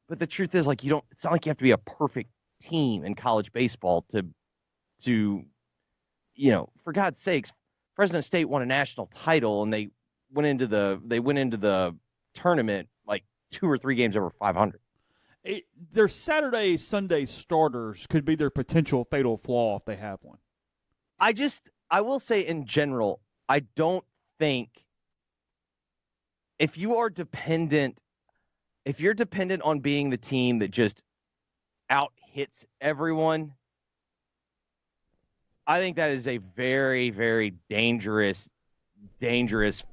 But the truth is, like, it's not like you have to be a perfect team in college baseball to for God's sakes, Fresno State won a national title and they went into the tournament like 2 or 3 games over 500. Their Saturday, Sunday starters could be their potential fatal flaw if they have one. I will say in general, I don't think if you're dependent on being the team that just out hits everyone, I think that is a very, very dangerous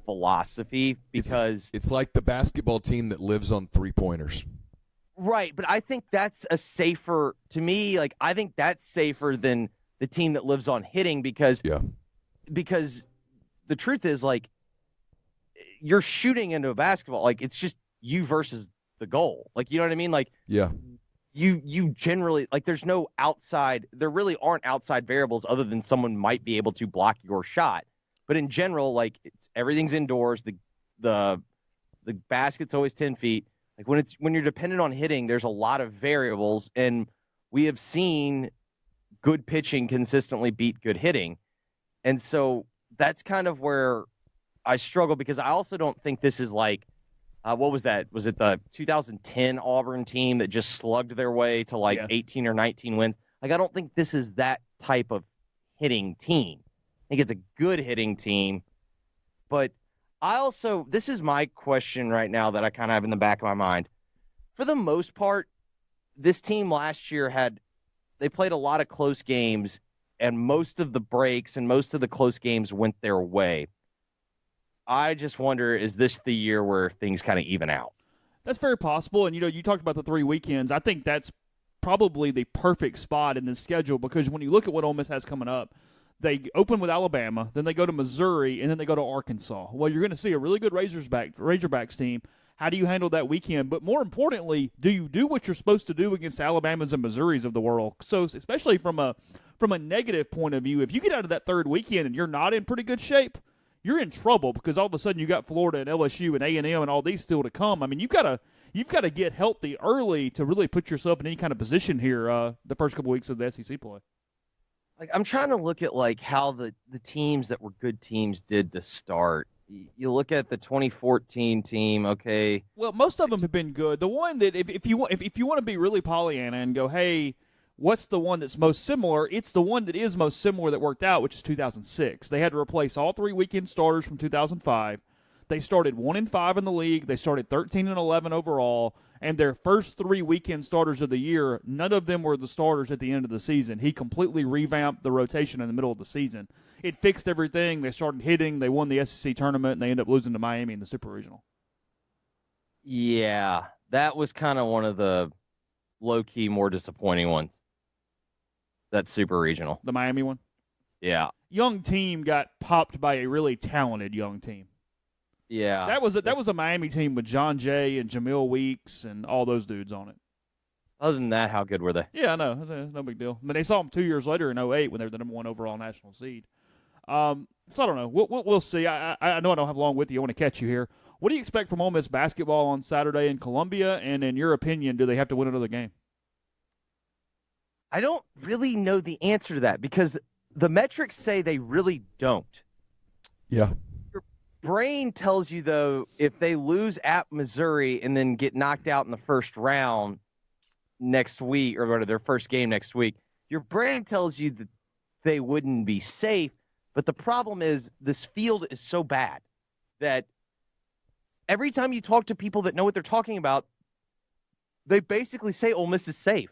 philosophy, because it's like the basketball team that lives on 3-pointers. Right, but I think that's I think that's safer than the team that lives on hitting, because the truth is, like, you're shooting into a basketball, like, it's just you versus the goal. Like, you know what I mean? Like, yeah. You generally, like, there really aren't outside variables other than someone might be able to block your shot. But in general, like, everything's indoors. The basket's always 10 feet. Like, when you're dependent on hitting, there's a lot of variables, and we have seen good pitching consistently beat good hitting. And so that's kind of where I struggle, because I also don't think this is like, what was that? Was it the 2010 Auburn team that just slugged their way to 18 or 19 wins? Like, I don't think this is that type of hitting team. I think it's a good hitting team. But this is my question right now that I kind of have in the back of my mind. For the most part, this team last year they played a lot of close games, and most of the breaks and most of the close games went their way. I just wonder, is this the year where things kind of even out? That's very possible. And, you talked about the 3 weekends. I think that's probably the perfect spot in the schedule, because when you look at what Ole Miss has coming up, they open with Alabama, then they go to Missouri, and then they go to Arkansas. Well, you're going to see a really good Razorbacks team. How do you handle that weekend? But more importantly, do you do what you're supposed to do against Alabamas and Missouris of the world? So especially from a negative point of view, if you get out of that third weekend and you're not in pretty good shape, you're in trouble, because all of a sudden you got Florida and LSU and A&M and all these still to come. I mean, you've got to get healthy early to really put yourself in any kind of position here the first couple weeks of the SEC play. Like, I'm trying to look at, like, how the teams that were good teams did to start. You look at the 2014 team, okay. Well, most of them have been good. The one that if you want to be really Pollyanna and go, hey, what's the one that's most similar? It's the one that is most similar that worked out, which is 2006. They had to replace all 3 weekend starters from 2005. They started 1-5 in the league. They started 13-11 overall. And their first 3 weekend starters of the year, none of them were the starters at the end of the season. He completely revamped the rotation in the middle of the season. It fixed everything. They started hitting. They won the SEC tournament, and they ended up losing to Miami in the Super Regional. Yeah, that was kind of one of the low-key, more disappointing ones. That Super Regional. The Miami one? Yeah. Young team got popped by a really talented young team. Yeah. That was a Miami team with John Jay and Jamil Weeks and all those dudes on it. Other than that, how good were they? Yeah, I know. No big deal. I mean, they saw them 2 years later in 2008 when they were the number 1 overall national seed. So I don't know. We'll see. I know I don't have long with you. I want to catch you here. What do you expect from Ole Miss basketball on Saturday in Columbia? And in your opinion, do they have to win another game? I don't really know the answer to that, because the metrics say they really don't. Yeah. Your brain tells you, though, if they lose at Missouri and then get knocked out in the first round next week, or go to their first game next week, your brain tells you that they wouldn't be safe. But the problem is, this field is so bad that every time you talk to people that know what they're talking about, they basically say Ole Miss is safe.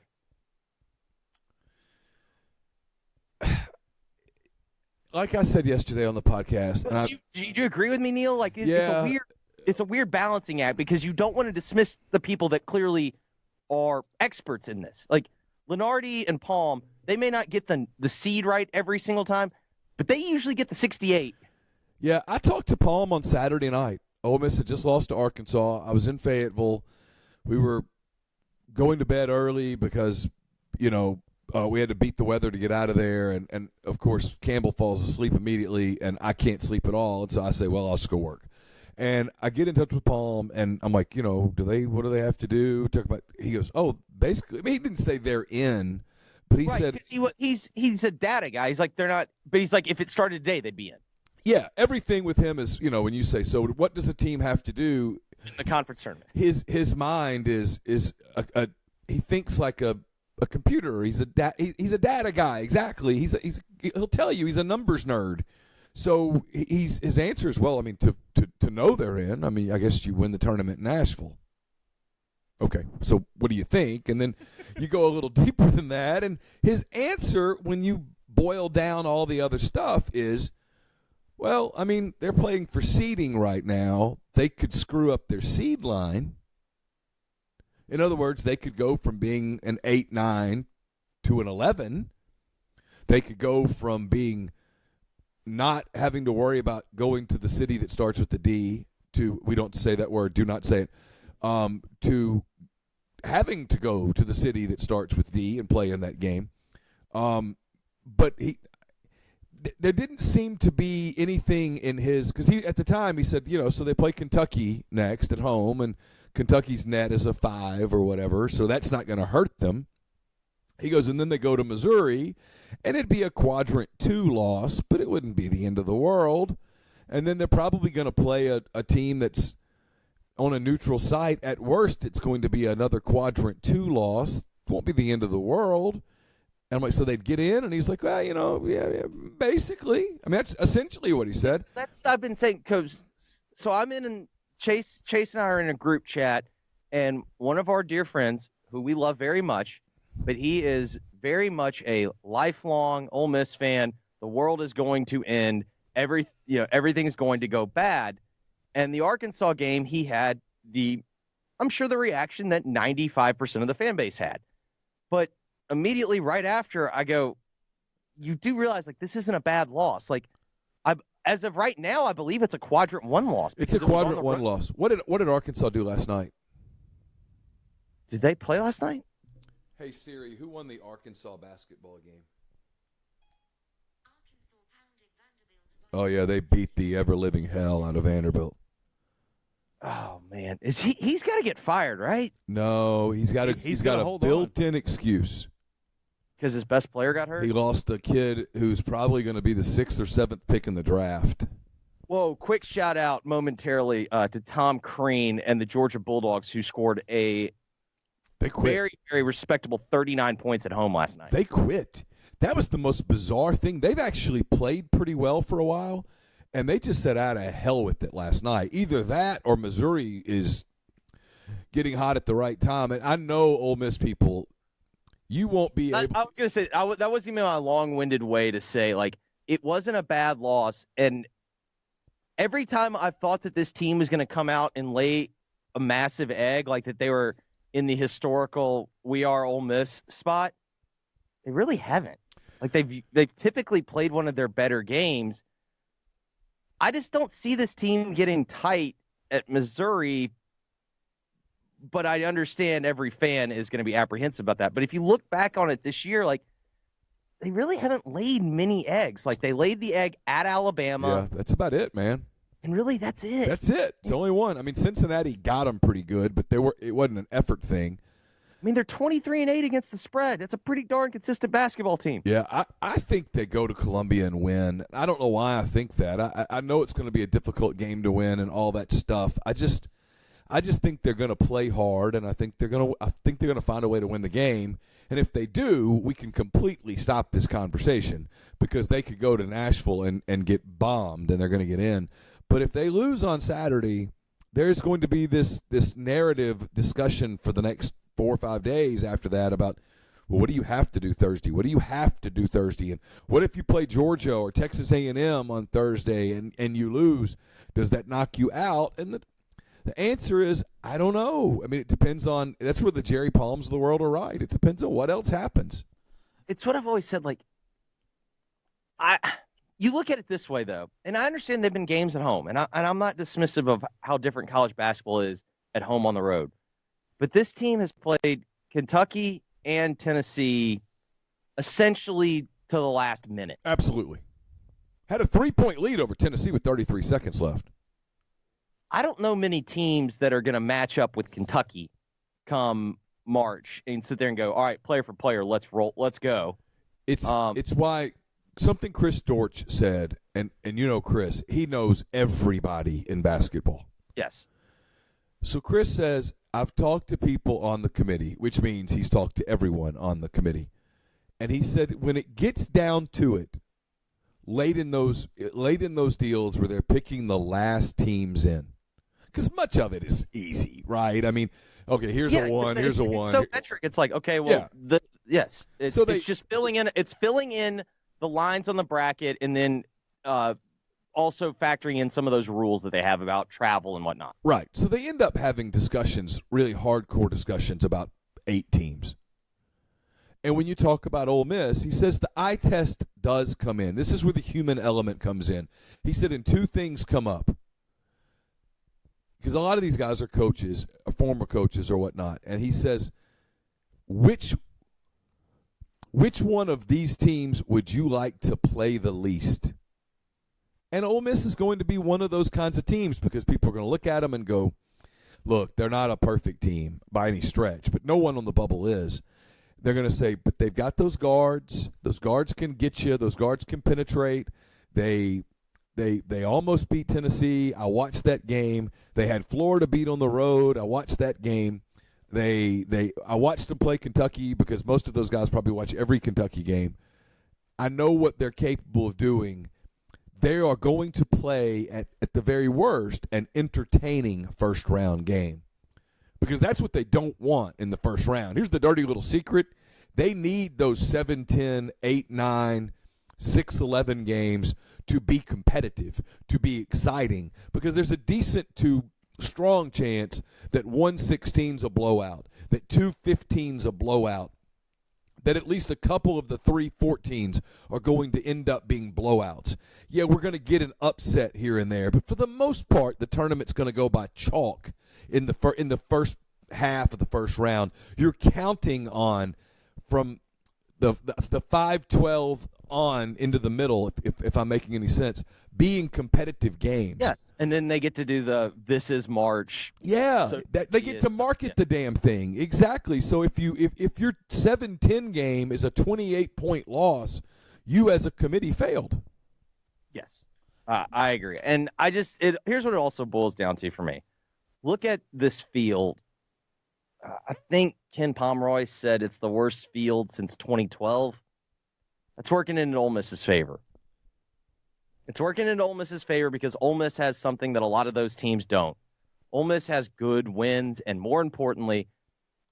like I said yesterday on the podcast. Do you agree with me, Neil? Like, it's a weird balancing act because you don't want to dismiss the people that clearly are experts in this. Like Lenardi and Palm, they may not get the seed right every single time, but they usually get the 68. Yeah, I talked to Palm on Saturday night. Ole Miss had just lost to Arkansas. I was in Fayetteville. We were going to bed early because, we had to beat the weather to get out of there. And of course, Campbell falls asleep immediately, and I can't sleep at all. And so I say, well, I'll just go work. And I get in touch with Palm, and I'm like, what do they have to do? He goes, oh, basically, he didn't say they're in, but he said he's a data guy. He's like, they're not, but he's like, if it started today, they'd be in. Yeah, everything with him is, when you say, so what does a team have to do? The conference tournament. His mind is he thinks like a computer. He's a data guy. Exactly. He'll tell you he's a numbers nerd. So his answer is, well, I mean, to know they're in, I mean, I guess you win the tournament in Nashville. Okay, so what do you think? And then you go a little deeper than that. And his answer, when you boil down all the other stuff, is, well, I mean, they're playing for seeding right now. They could screw up their seed line. In other words, they could go from being an 8-9 to an 11. They could go from being not having to worry about going to the city that starts with the D to, we don't say that word, do not say it, to having to go to the city that starts with D and play in that game. But there didn't seem to be anything in his, because at the time he said, so they play Kentucky next at home, and Kentucky's net is a 5 or whatever, so that's not going to hurt them. He goes, and then they go to Missouri, and it'd be a quadrant 2 loss, but it wouldn't be the end of the world. And then they're probably going to play a team that's on a neutral site. At worst, it's going to be another quadrant 2 loss. It won't be the end of the world. And I'm like, so they'd get in? And he's like, well, yeah, basically. I mean, that's essentially what he said. That's what I've been saying, Coach. So I'm in, Chase and I are in a group chat, and one of our dear friends, who we love very much, but he is very much a lifelong Ole Miss fan. The world is going to end. Everything's going to go bad. And the Arkansas game, he had I'm sure the reaction that 95% of the fan base had. But immediately right after, I go, you do realize, like, this isn't a bad loss. Like, as of right now, I believe it's a quadrant 1 loss. It's a quadrant 1 loss. What did Arkansas do last night? Did they play last night? Hey, Siri, who won the Arkansas basketball game? Oh, yeah, they beat the ever-living hell out of Vanderbilt. Oh, man. He's got to get fired, right? No, he's got a built-in excuse. Because his best player got hurt? He lost a kid who's probably going to be the 6th or 7th pick in the draft. Whoa, quick shout-out momentarily to Tom Crean and the Georgia Bulldogs, who scored a very, very respectable 39 points at home last night. They quit. That was the most bizarre thing. They've actually played pretty well for a while, and they just said out of hell with it last night. Either that or Missouri is getting hot at the right time. And I know Ole Miss people, you won't be able – I was going to say, that wasn't going to be my long-winded way to say, like, it wasn't a bad loss. And every time I've thought that this team was going to come out and lay a massive egg, like that they were in the historical we are Ole Miss spot, they really haven't. Like, they've typically played one of their better games. I just don't see this team getting tight at Missouri, but I understand every fan is going to be apprehensive about that. But if you look back on it this year, like, they really haven't laid many eggs. Like, they laid the egg at Alabama. Yeah, that's about it, man. And really, that's it. That's it. It's only one. I mean, Cincinnati got them pretty good, but it wasn't an effort thing. I mean, they're 23-8 against the spread. That's a pretty darn consistent basketball team. Yeah, I think they go to Columbia and win. I don't know why I think that. I know it's going to be a difficult game to win and all that stuff. I just think they're going to play hard, and I think they're going to find a way to win the game. And if they do, we can completely stop this conversation because they could go to Nashville and get bombed, and they're going to get in. But if they lose on Saturday, there's going to be this narrative discussion for the next 4 or 5 days after that about, well, what do you have to do Thursday? What do you have to do Thursday? And what if you play Georgia or Texas A&M on Thursday and you lose? Does that knock you out? And the answer is, I don't know. I mean, it depends on – that's where the Jerry Palms of the world are right. It depends on what else happens. It's what I've always said. Like, you look at it this way, though, and I understand they've been games at home, and I'm not dismissive of how different college basketball is at home on the road. But this team has played Kentucky and Tennessee essentially to the last minute. Absolutely. Had a 3-point lead over Tennessee with 33 seconds left. I don't know many teams that are going to match up with Kentucky come March and sit there and go, all right, player for player, let's roll, let's go. It's why something Chris Dortch said, and you know Chris, he knows everybody in basketball. Yes. So Chris says, I've talked to people on the committee, which means he's talked to everyone on the committee. And he said when it gets down to it, late in those deals where they're picking the last teams in, because much of it is easy, right? I mean, okay, here's a one, here's a one. It's so metric. It's like, okay, well, yes. It's just filling in. It's filling in the lines on the bracket, and then also factoring in some of those rules that they have about travel and whatnot. Right. So they end up having discussions, really hardcore discussions about 8 teams. And when you talk about Ole Miss, he says the eye test does come in. This is where the human element comes in. He said, and 2 things come up. Because a lot of these guys are coaches, or former coaches or whatnot. And he says, which one of these teams would you like to play the least? And Ole Miss is going to be one of those kinds of teams because people are going to look at them and go, look, they're not a perfect team by any stretch, but no one on the bubble is. They're going to say, but they've got those guards. Those guards can get you. Those guards can penetrate. They almost beat Tennessee. I watched that game. They had Florida beat on the road. I watched that game. I watched them play Kentucky because most of those guys probably watch every Kentucky game. I know what they're capable of doing. They are going to play, at the very worst, an entertaining first-round game because that's what they don't want in the first round. Here's the dirty little secret. They need those 7-10, 8-9, 6-11 games to be competitive, to be exciting, because there's a decent to strong chance that 1-16's a blowout, that 2-15's a blowout, that at least a couple of the 3-14s are going to end up being blowouts. Yeah, we're going to get an upset here and there, but for the most part, the tournament's going to go by chalk in the first half of the first round. You're counting on from the 5-12 on into the middle, if I'm making any sense, being competitive games. Yes, and then they get to do this is March. Yeah, so they get to market the damn thing. Exactly. So if your 7-10 game is a 28-point loss, you as a committee failed. Yes, I agree. And here's what it also boils down to for me. Look at this field. I think Ken Pomeroy said it's the worst field since 2012. That's working in Ole Miss's favor. It's working in Ole Miss's favor because Ole Miss has something that a lot of those teams don't. Ole Miss has good wins, and more importantly,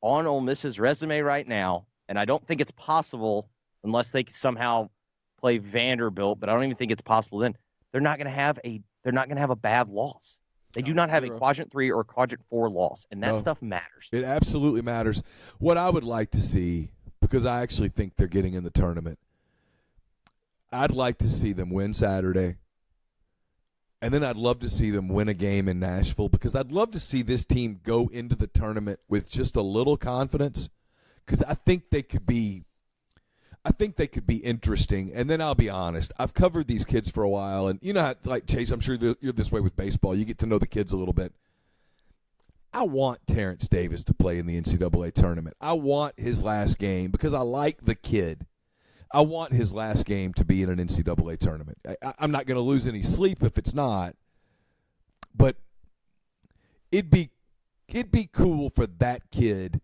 on Ole Miss's resume right now, and I don't think it's possible unless they somehow play Vanderbilt, but I don't even think it's possible then. They're not going to have a bad loss. They do not have a quadrant 3 or quadrant 4 loss, and that stuff matters. It absolutely matters. What I would like to see, because I actually think they're getting in the tournament, I'd like to see them win Saturday, and then I'd love to see them win a game in Nashville because I'd love to see this team go into the tournament with just a little confidence because I think they could be interesting. And then I'll be honest, I've covered these kids for a while, and you know how, like Chase, I'm sure you're this way with baseball. You get to know the kids a little bit. I want Terrence Davis to play in the NCAA tournament. I want his last game because I like the kid. I want his last game to be in an NCAA tournament. I'm not going to lose any sleep if it's not, but it'd be cool for that kid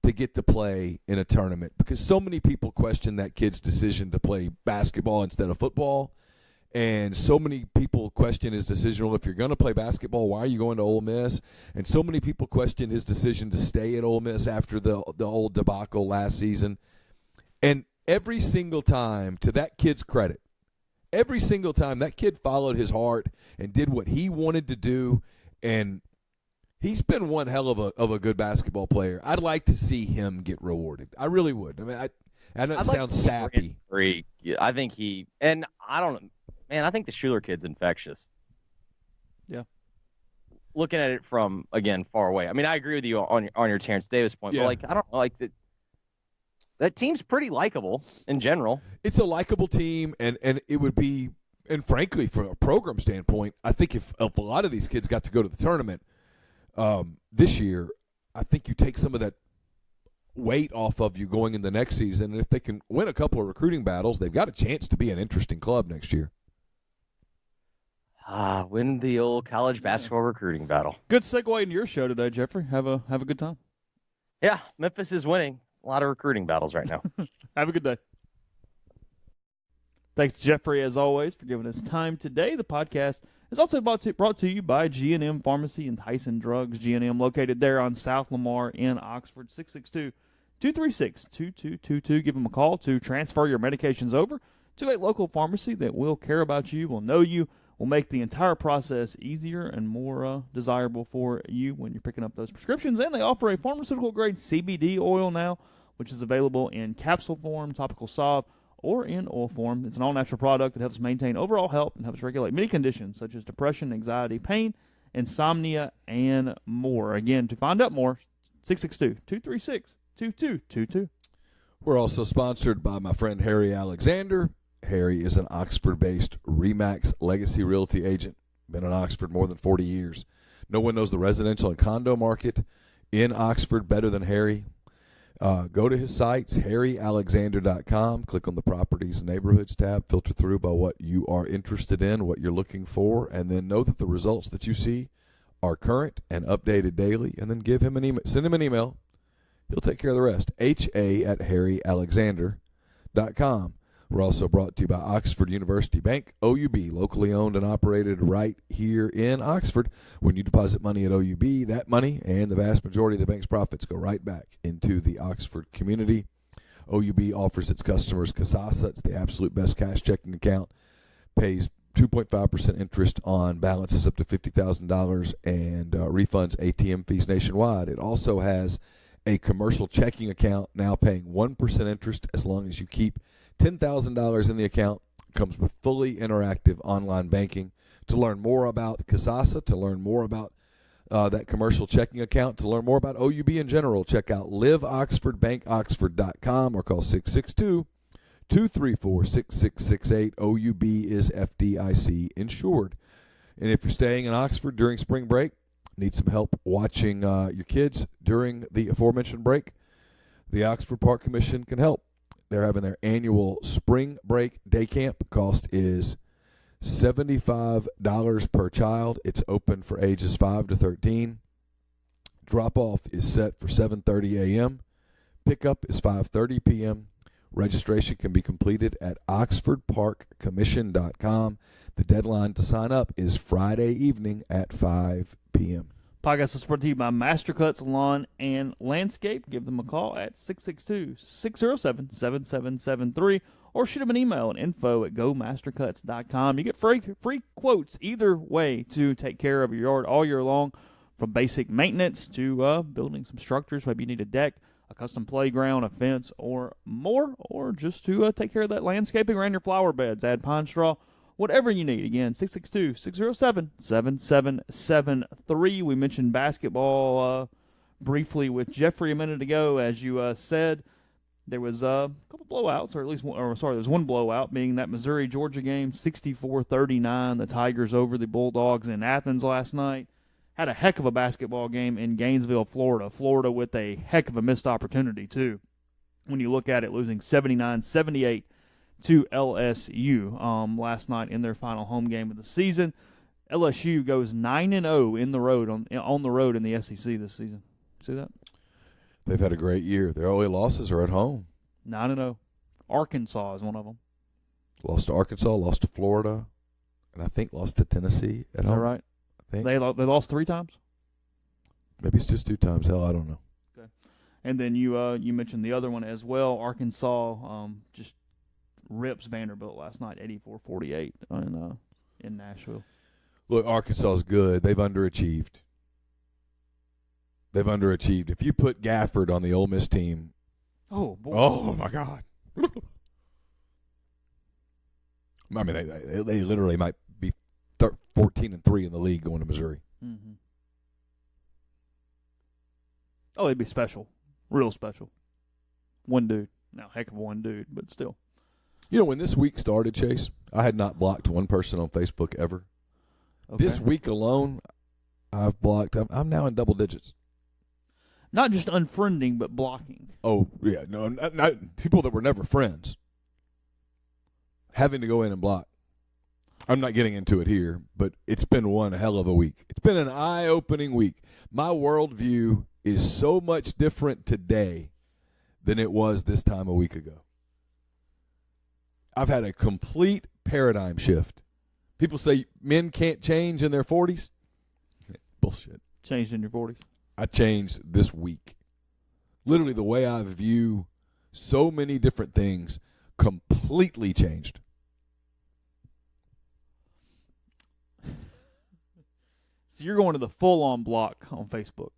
to get to play in a tournament because so many people question that kid's decision to play basketball instead of football, and so many people question his decision, well, if you're going to play basketball, why are you going to Ole Miss? And so many people question his decision to stay at Ole Miss after the old debacle last season. And every single time, to that kid's credit, every single time that kid followed his heart and did what he wanted to do, and he's been one hell of a good basketball player. I'd like to see him get rewarded. I really would. I mean, I know it sounds sappy. I think I think the Schuler kid's infectious. Yeah. Looking at it from, again, far away. I mean, I agree with you on your Terrence Davis point, Yeah. but I don't know, that team's pretty likable in general. It's a likable team, and it would be, and frankly, from a program standpoint, I think if a lot of these kids got to go to the tournament this year, I think you take some of that weight off of you going in the next season, and if they can win a couple of recruiting battles, they've got a chance to be an interesting club next year. Win the old college basketball recruiting battle. Good segue into your show today, Jeffrey. Have a good time. Yeah, Memphis is winning a lot of recruiting battles right now. Have a good day. Thanks, Jeffrey, as always, for giving us time today. The podcast is also brought to you by G&M Pharmacy and Tyson Drugs. G&M located there on South Lamar in Oxford, 662-236-2222. Give them a call to transfer your medications over to a local pharmacy that will care about you, will know you, will make the entire process easier and more desirable for you when you're picking up those prescriptions. And they offer a pharmaceutical-grade CBD oil now, which is available in capsule form, topical salve, or in oil form. It's an all-natural product that helps maintain overall health and helps regulate many conditions such as depression, anxiety, pain, insomnia, and more. Again, to find out more, 662-236-2222. We're also sponsored by my friend Harry Alexander. Harry is an Oxford-based RE/MAX Legacy Realty agent. Been in Oxford more than 40 years. No one knows the residential and condo market in Oxford better than Harry. Go to his sites, harryalexander.com. Click on the Properties and Neighborhoods tab. Filter through by what you are interested in, what you're looking for, and then know that the results that you see are current and updated daily. And then give him an email. Send him an email. He'll take care of the rest. ha@harryalexander.com. We're also brought to you by Oxford University Bank, OUB, locally owned and operated right here in Oxford. When you deposit money at OUB, that money and the vast majority of the bank's profits go right back into the Oxford community. OUB offers its customers Kasasa. It's the absolute best cash checking account. Pays 2.5% interest on balances up to $50,000 and refunds ATM fees nationwide. It also has a commercial checking account now paying 1% interest as long as you keep $10,000 in the account. It comes with fully interactive online banking. To learn more about Kasasa, to learn more about that commercial checking account, to learn more about OUB in general, check out liveoxfordbankoxford.com or call 662-234-6668. OUB is FDIC insured. And if you're staying in Oxford during spring break, need some help watching your kids during the aforementioned break, the Oxford Park Commission can help. They're having their annual spring break day camp. Cost is $75 per child. It's open for ages 5 to 13. Drop-off is set for 7:30 a.m. Pickup is 5:30 p.m. Registration can be completed at oxfordparkcommission.com. The deadline to sign up is Friday evening at 5 p.m. Podcast is brought to you by Master Cuts Lawn and Landscape. Give them a call at 662-607-7773 or shoot them an email at info@gomastercuts.com. You get free quotes either way to take care of your yard all year long, from basic maintenance to building some structures. Maybe you need a deck, a custom playground, a fence, or more, or just to take care of that landscaping around your flower beds, add pine straw, whatever you need. Again, 662-607-7773. We mentioned basketball briefly with Jeffrey a minute ago. As you said, there was a couple blowouts, or at least there was one blowout, being that Missouri-Georgia game, 64-39. The Tigers over the Bulldogs in Athens last night. Had a heck of a basketball game in Gainesville, Florida. Florida with a heck of a missed opportunity, too. When you look at it, losing 79-78 to LSU last night in their final home game of the season. LSU goes 9-0 on the road in the SEC this season. See that? They've had a great year. Their only losses are at home. 9-0. Arkansas is one of them. Lost to Arkansas, lost to Florida, and I think lost to Tennessee at home. All right. I think. They lost 3 times? Maybe it's just 2 times. Hell, I don't know. Okay. And then you mentioned the other one as well. Arkansas just rips Vanderbilt last night, 84-48 in Nashville. Look, Arkansas is good. They've underachieved. If you put Gafford on the Ole Miss team, oh boy, oh my God! I mean, they literally might be 14-3 in the league going to Missouri. Mm-hmm. Oh, it'd be special, real special. One dude, now heck of one dude, but still. You know, when this week started, Chase, I had not blocked one person on Facebook ever. Okay. This week alone, I've blocked. I'm now in double digits. Not just unfriending, but blocking. Oh yeah, no, not people that were never friends. Having to go in and block. I'm not getting into it here, but it's been one hell of a week. It's been an eye-opening week. My worldview is so much different today than it was this time a week ago. I've had a complete paradigm shift. People say men can't change in their 40s. Bullshit. Changed in your 40s. I changed this week. Literally the way I view so many different things completely changed. So you're going to the full-on block on Facebook.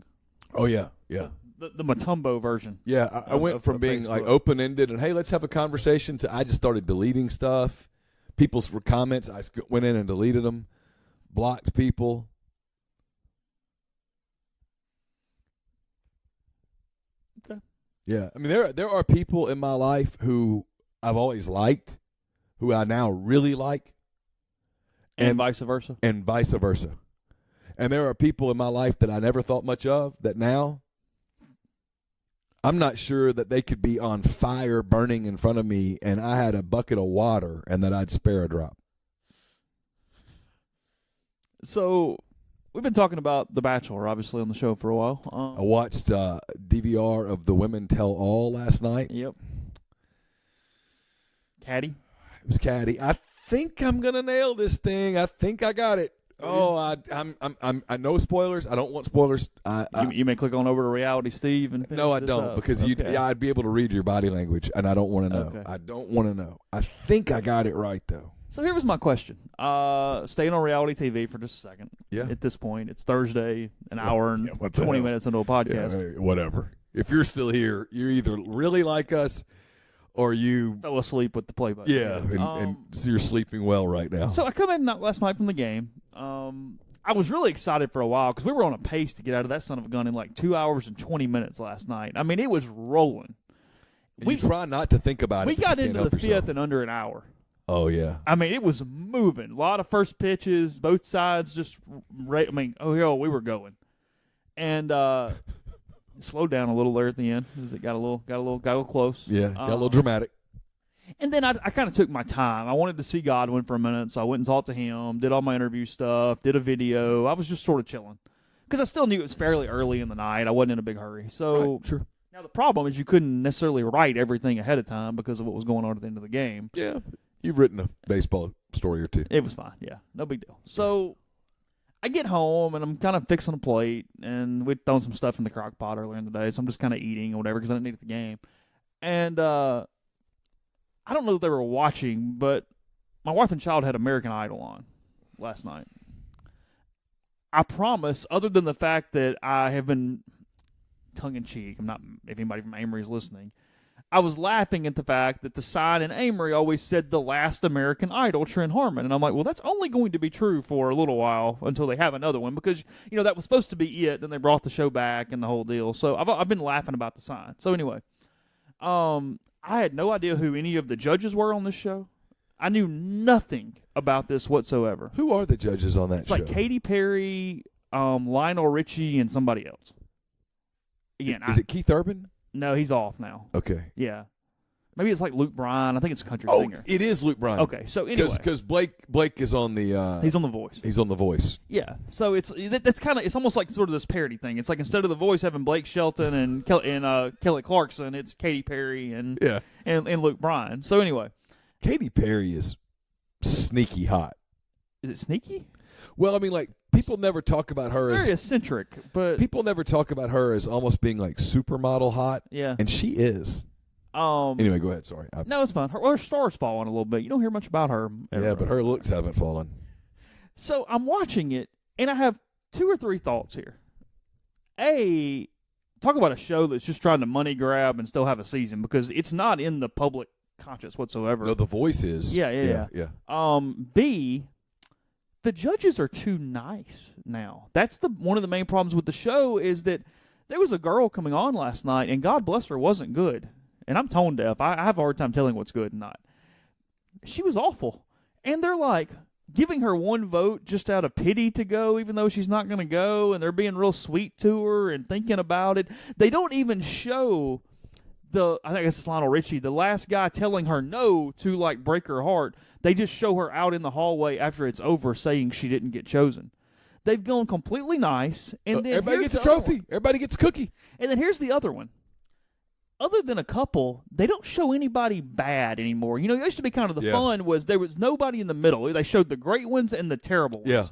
Oh, yeah, yeah. The Matumbo version. Yeah, I went from being like open-ended and, hey, let's have a conversation to I just started deleting stuff. People's comments, I went in and deleted them, blocked people. Okay. Yeah, I mean, there are people in my life who I've always liked, who I now really like. And vice versa. And vice versa. And there are people in my life that I never thought much of that now I'm not sure that they could be on fire burning in front of me and I had a bucket of water and that I'd spare a drop. So we've been talking about The Bachelor, obviously, on the show for a while. I watched DVR of The Women Tell All last night. Yep. Caddy? It was Caddy. I think I'm going to nail this thing. I think I got it. Oh, I know spoilers. I don't want spoilers. You may click on over to Reality Steve and finish no, I this don't up. because Okay. I'd be able to read your body language, and I don't want to know. Okay. I don't want to know. I think I got it right though. So here was my question. Staying on reality TV for just a second. Yeah. At this point, it's Thursday, an hour and what the 20 hell? minutes into a podcast. Yeah, whatever. If you're still here, you either really like us or you Fell asleep with the play button. and so you're sleeping well right now. So I come in last night from the game. I was really excited for a while because we were on a pace to get out of that son of a gun in like 2 hours and 20 minutes last night. I mean, it was rolling. We try not to think about it. We but got you can't into the help yourself. fifth in under an hour. Oh yeah. I mean, it was moving. A lot of first pitches, both sides just. We were going, and slowed down a little there at the end as it got a little close. Yeah, got a little dramatic. And then I kind of took my time. I wanted to see Godwin for a minute, so I went and talked to him, did all my interview stuff, did a video. I was just sort of chilling because I still knew it was fairly early in the night. I wasn't in a big hurry. So Right, sure. Now the problem is you couldn't necessarily write everything ahead of time because of what was going on at the end of the game. Yeah, you've written a baseball story or two. It was fine. Yeah, no big deal. So I get home, and I'm kind of fixing a plate, and we'd thrown some stuff in the crock pot earlier in the day, so I'm just kind of eating or whatever because I didn't eat at the game. And I don't know if they were watching, but my wife and child had American Idol on last night. I promise, other than the fact that I have been tongue-in-cheek, I'm not, if anybody from Amory is listening, I was laughing at the fact that the sign in Amory always said the last American Idol, Trent Harmon. And I'm like, well, that's only going to be true for a little while until they have another one because, you know, that was supposed to be it. Then they brought the show back and the whole deal. So I've been laughing about the sign. So anyway, I had no idea who any of the judges were on this show. I knew nothing about this whatsoever. Who are the judges on that It's show? like Katy Perry, Lionel Richie, and somebody else. Again, Is it Keith Urban? No, he's off now. Okay. Yeah. Maybe it's like Luke Bryan. I think it's a country Oh, singer. it is Luke Bryan. Okay, so anyway. Because Blake is on the He's on The Voice. He's on The Voice. Yeah, so that's kind of, it's almost like sort of this parody thing. It's like instead of The Voice having Blake Shelton and Kelly Clarkson, it's Katy Perry and Luke Bryan. So anyway, Katy Perry is sneaky hot. is it sneaky? Well, I mean, like, people never talk about her Very as eccentric, but people never talk about her as almost being like supermodel hot, yeah. and she is. Anyway, go ahead. Sorry. No, it's fine. Her star's falling a little bit. You don't hear much about her. Yeah, but her looks haven't fallen. So I'm watching it, and I have 2 or 3 thoughts here. A, talk about a show that's just trying to money grab and still have a season because it's not in the public conscious whatsoever. No, the voice is. Yeah. B, the judges are too nice now. That's one of the main problems with the show is that there was a girl coming on last night, and God bless her, wasn't good. And I'm tone deaf. I have a hard time telling what's good and not. She was awful. And they're like giving her 1 vote just out of pity to go, even though she's not going to go, and they're being real sweet to her and thinking about it. They don't even show I think it's Lionel Richie, the last guy telling her no to, like, break her heart. They just show her out in the hallway after it's over saying she didn't get chosen. They've gone completely nice. And then everybody gets a trophy. Everybody gets a cookie. And then here's the other one. Other than a couple, they don't show anybody bad anymore. You know, it used to be kind of the fun was there was nobody in the middle. They showed the great ones and the terrible ones. Yeah.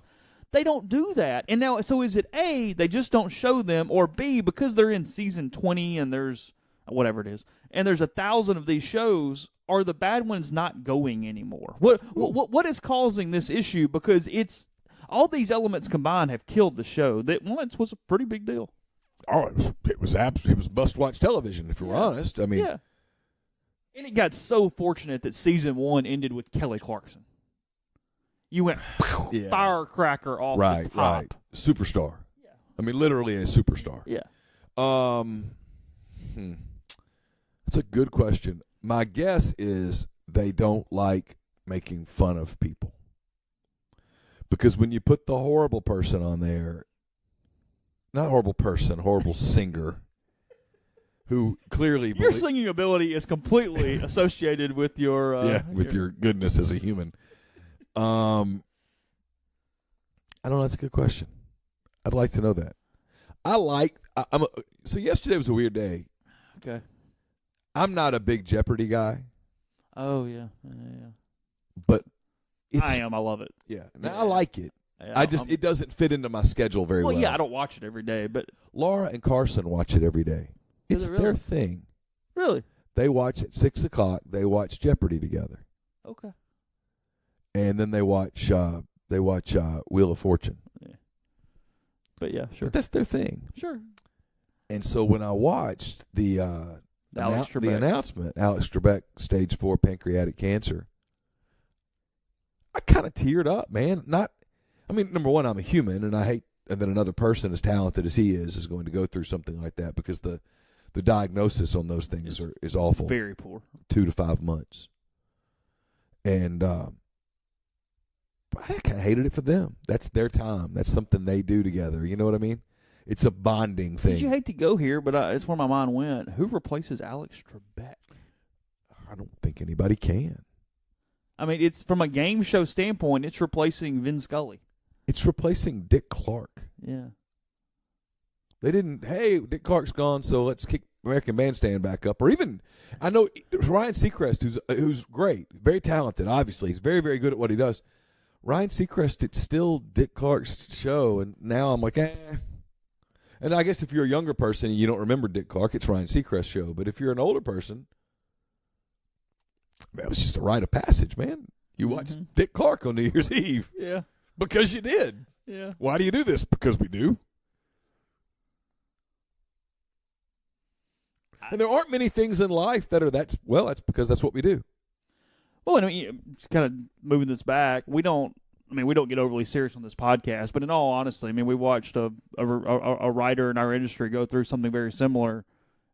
They don't do that. And now, so is it A, they just don't show them, or B, because they're in season 20 and there's whatever it is, and there's 1,000 of these shows, are the bad ones not going anymore? What is causing this issue? Because it's all these elements combined have killed the show that once was a pretty big deal. Oh, it was must-watch television, if you're honest. I mean, yeah. And it got so fortunate that season 1 ended with Kelly Clarkson. You went firecracker off the top. Right. Superstar. Yeah. I mean, literally a superstar. Yeah. That's a good question. My guess is they don't like making fun of people. Because when you put the horrible person on there, not horrible person, horrible singer, who clearly your singing ability is completely associated with your your goodness as a human. I don't know. That's a good question. I'd like to know that. So yesterday was a weird day. Okay. I'm not a big Jeopardy guy. Oh yeah. But I am. I love it. Yeah. Now I like it. Yeah, it doesn't fit into my schedule very well. Well, yeah, I don't watch it every day, but Laura and Carson watch it every day. It's their thing. Really? They watch at 6 o'clock. They watch Jeopardy together. Okay. And then they watch Wheel of Fortune. Yeah. But yeah, sure. But that's their thing. Sure. And so when I watched the announcement, Alex Trebek, stage 4 pancreatic cancer, I kind of teared up, man. Number one, I'm a human, and I hate that another person as talented as he is going to go through something like that because the diagnosis on those things is awful. Very poor. 2 to 5 months. And I kind of hated it for them. That's their time. That's something they do together. You know what I mean? It's a bonding thing. You hate to go here, but it's where my mind went. Who replaces Alex Trebek? I don't think anybody can. I mean, it's from a game show standpoint, it's replacing Vin Scully. It's replacing Dick Clark. Yeah. They didn't, hey, Dick Clark's gone, so let's kick American Bandstand back up. Or even, I know Ryan Seacrest, who's great, very talented, obviously. He's very, very good at what he does. Ryan Seacrest, it's still Dick Clark's show, and now I'm like, And I guess if you're a younger person and you don't remember Dick Clark, it's Ryan Seacrest's show. But if you're an older person, that was just a rite of passage, man. You watched Dick Clark on New Year's Eve. Yeah. Because you did. Yeah. Why do you do this? Because we do. And there aren't many things in life that are that's because that's what we do. Well, I mean, just kind of moving this back, we don't get overly serious on this podcast, but in all honesty, I mean, we watched a writer in our industry go through something very similar.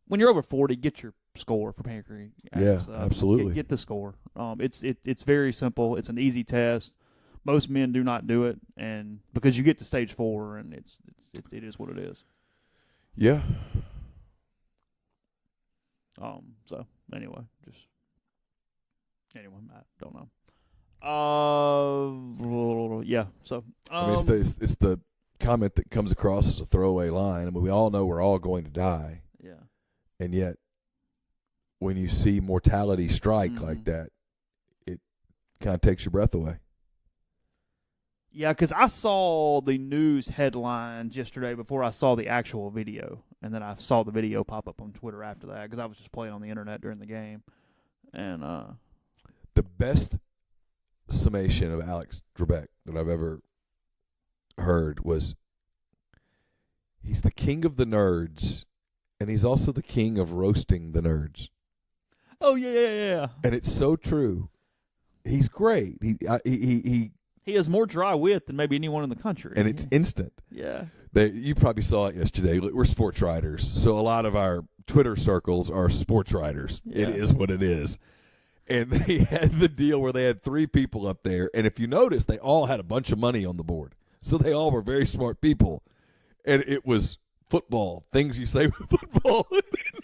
When you're over 40, get your score for pancreatic. Yeah, absolutely. Get the score. It's very simple. It's an easy test. Most men do not do it, and because you get to stage 4, and it is what it is. Yeah. So anyway, I don't know. Yeah. So I mean, it's the comment that comes across as a throwaway line. I mean, we all know we're all going to die. Yeah. And yet, when you see mortality strike like that, it kind of takes your breath away. Yeah, because I saw the news headlines yesterday before I saw the actual video, and then I saw the video pop up on Twitter after that because I was just playing on the internet during the game. And the best summation of Alex Trebek that I've ever heard was he's the king of the nerds, and he's also the king of roasting the nerds. Oh yeah. And it's so true. He's great. He has more dry wit than maybe anyone in the country. And it's instant. Yeah. You probably saw it yesterday. We're sports writers, so a lot of our Twitter circles are sports writers. Yeah. It is what it is. And they had the deal where they had 3 people up there, and if you notice, they all had a bunch of money on the board. So they all were very smart people. And it was football, things you say with football.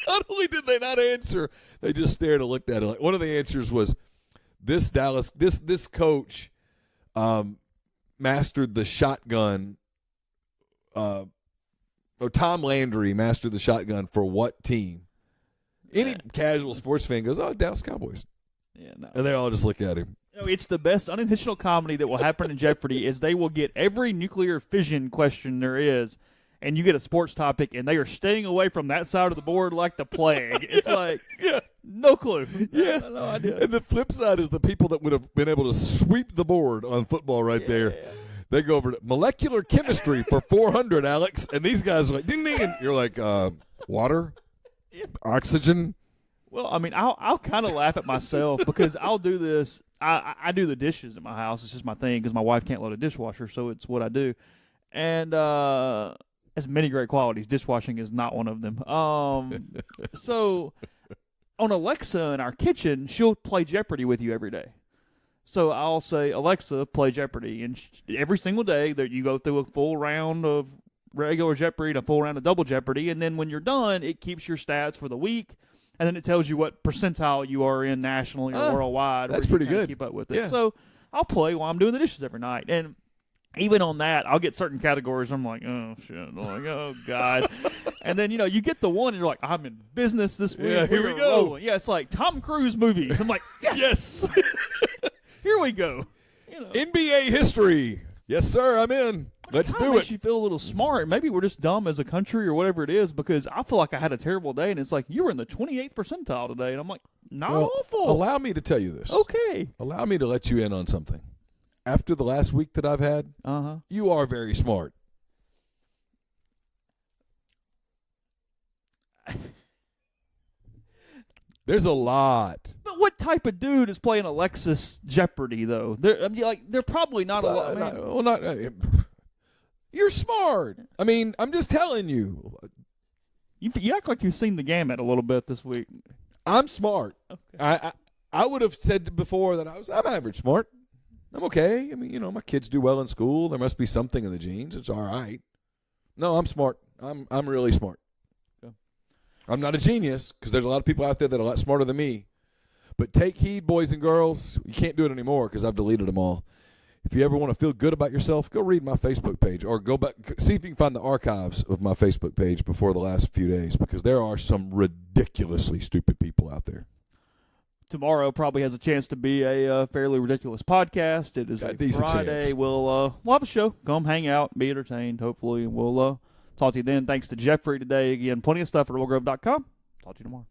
Not only did they not answer, they just stared and looked at it. Like, one of the answers was, this coach mastered the shotgun. Tom Landry mastered the shotgun for what team? Any casual sports fan goes, Dallas Cowboys. Yeah, no. And they all just look at him. It's the best unintentional comedy that will happen in Jeopardy is they will get every nuclear fission question there is, and you get a sports topic, and they are staying away from that side of the board like the plague. It's no clue. Yeah. No idea. And the flip side is the people that would have been able to sweep the board on football there. They go over to molecular chemistry for 400, Alex. And these guys are like, ding, ding. And you're like, water, oxygen. Well, I mean, I'll kind of laugh at myself because I'll do this. I do the dishes at my house. It's just my thing because my wife can't load a dishwasher, so it's what I do. And has many great qualities. Dishwashing is not one of them. So on Alexa in our kitchen, she'll play Jeopardy with you every day. So I'll say, Alexa, play Jeopardy. And every single day that you go through a full round of regular Jeopardy and a full round of double Jeopardy. And then when you're done, it keeps your stats for the week. And then it tells you what percentile you are in nationally or worldwide. That's pretty good. Keep up with it. Yeah. So I'll play while I'm doing the dishes every night. And even on that, I'll get certain categories. I'm like, oh, shit. I'm like, oh, God. And then, you get the one, and you're like, I'm in business this week. Yeah, here we go. Rolling. Yeah, it's like Tom Cruise movies. I'm like, yes. Here we go. NBA history. Yes, sir, I'm in. Let's do it. Makes you feel a little smart. Maybe we're just dumb as a country or whatever it is because I feel like I had a terrible day, and it's like, you were in the 28th percentile today. And I'm like, not awful. Allow me to tell you this. Okay. Allow me to let you in on something. After the last week that I've had, you are very smart. There's a lot. But what type of dude is playing Alexis Jeopardy, though? They're probably not a lot. You're smart. I mean, I'm just telling you. You act like you've seen the gamut a little bit this week. I'm smart. Okay. I would have said before that I'm average smart. I'm okay. I mean, my kids do well in school. There must be something in the genes. It's all right. No, I'm smart. I'm really smart. Okay. I'm not a genius because there's a lot of people out there that are a lot smarter than me. But take heed, boys and girls. You can't do it anymore because I've deleted them all. If you ever want to feel good about yourself, go read my Facebook page or go back, see if you can find the archives of my Facebook page before the last few days because there are some ridiculously stupid people out there. Tomorrow probably has a chance to be a fairly ridiculous podcast. It is a Friday. Chance. We'll have a show. Come hang out, be entertained, hopefully, and we'll talk to you then. Thanks to Jeffrey today. Again, plenty of stuff at rollgrove.com. Talk to you tomorrow.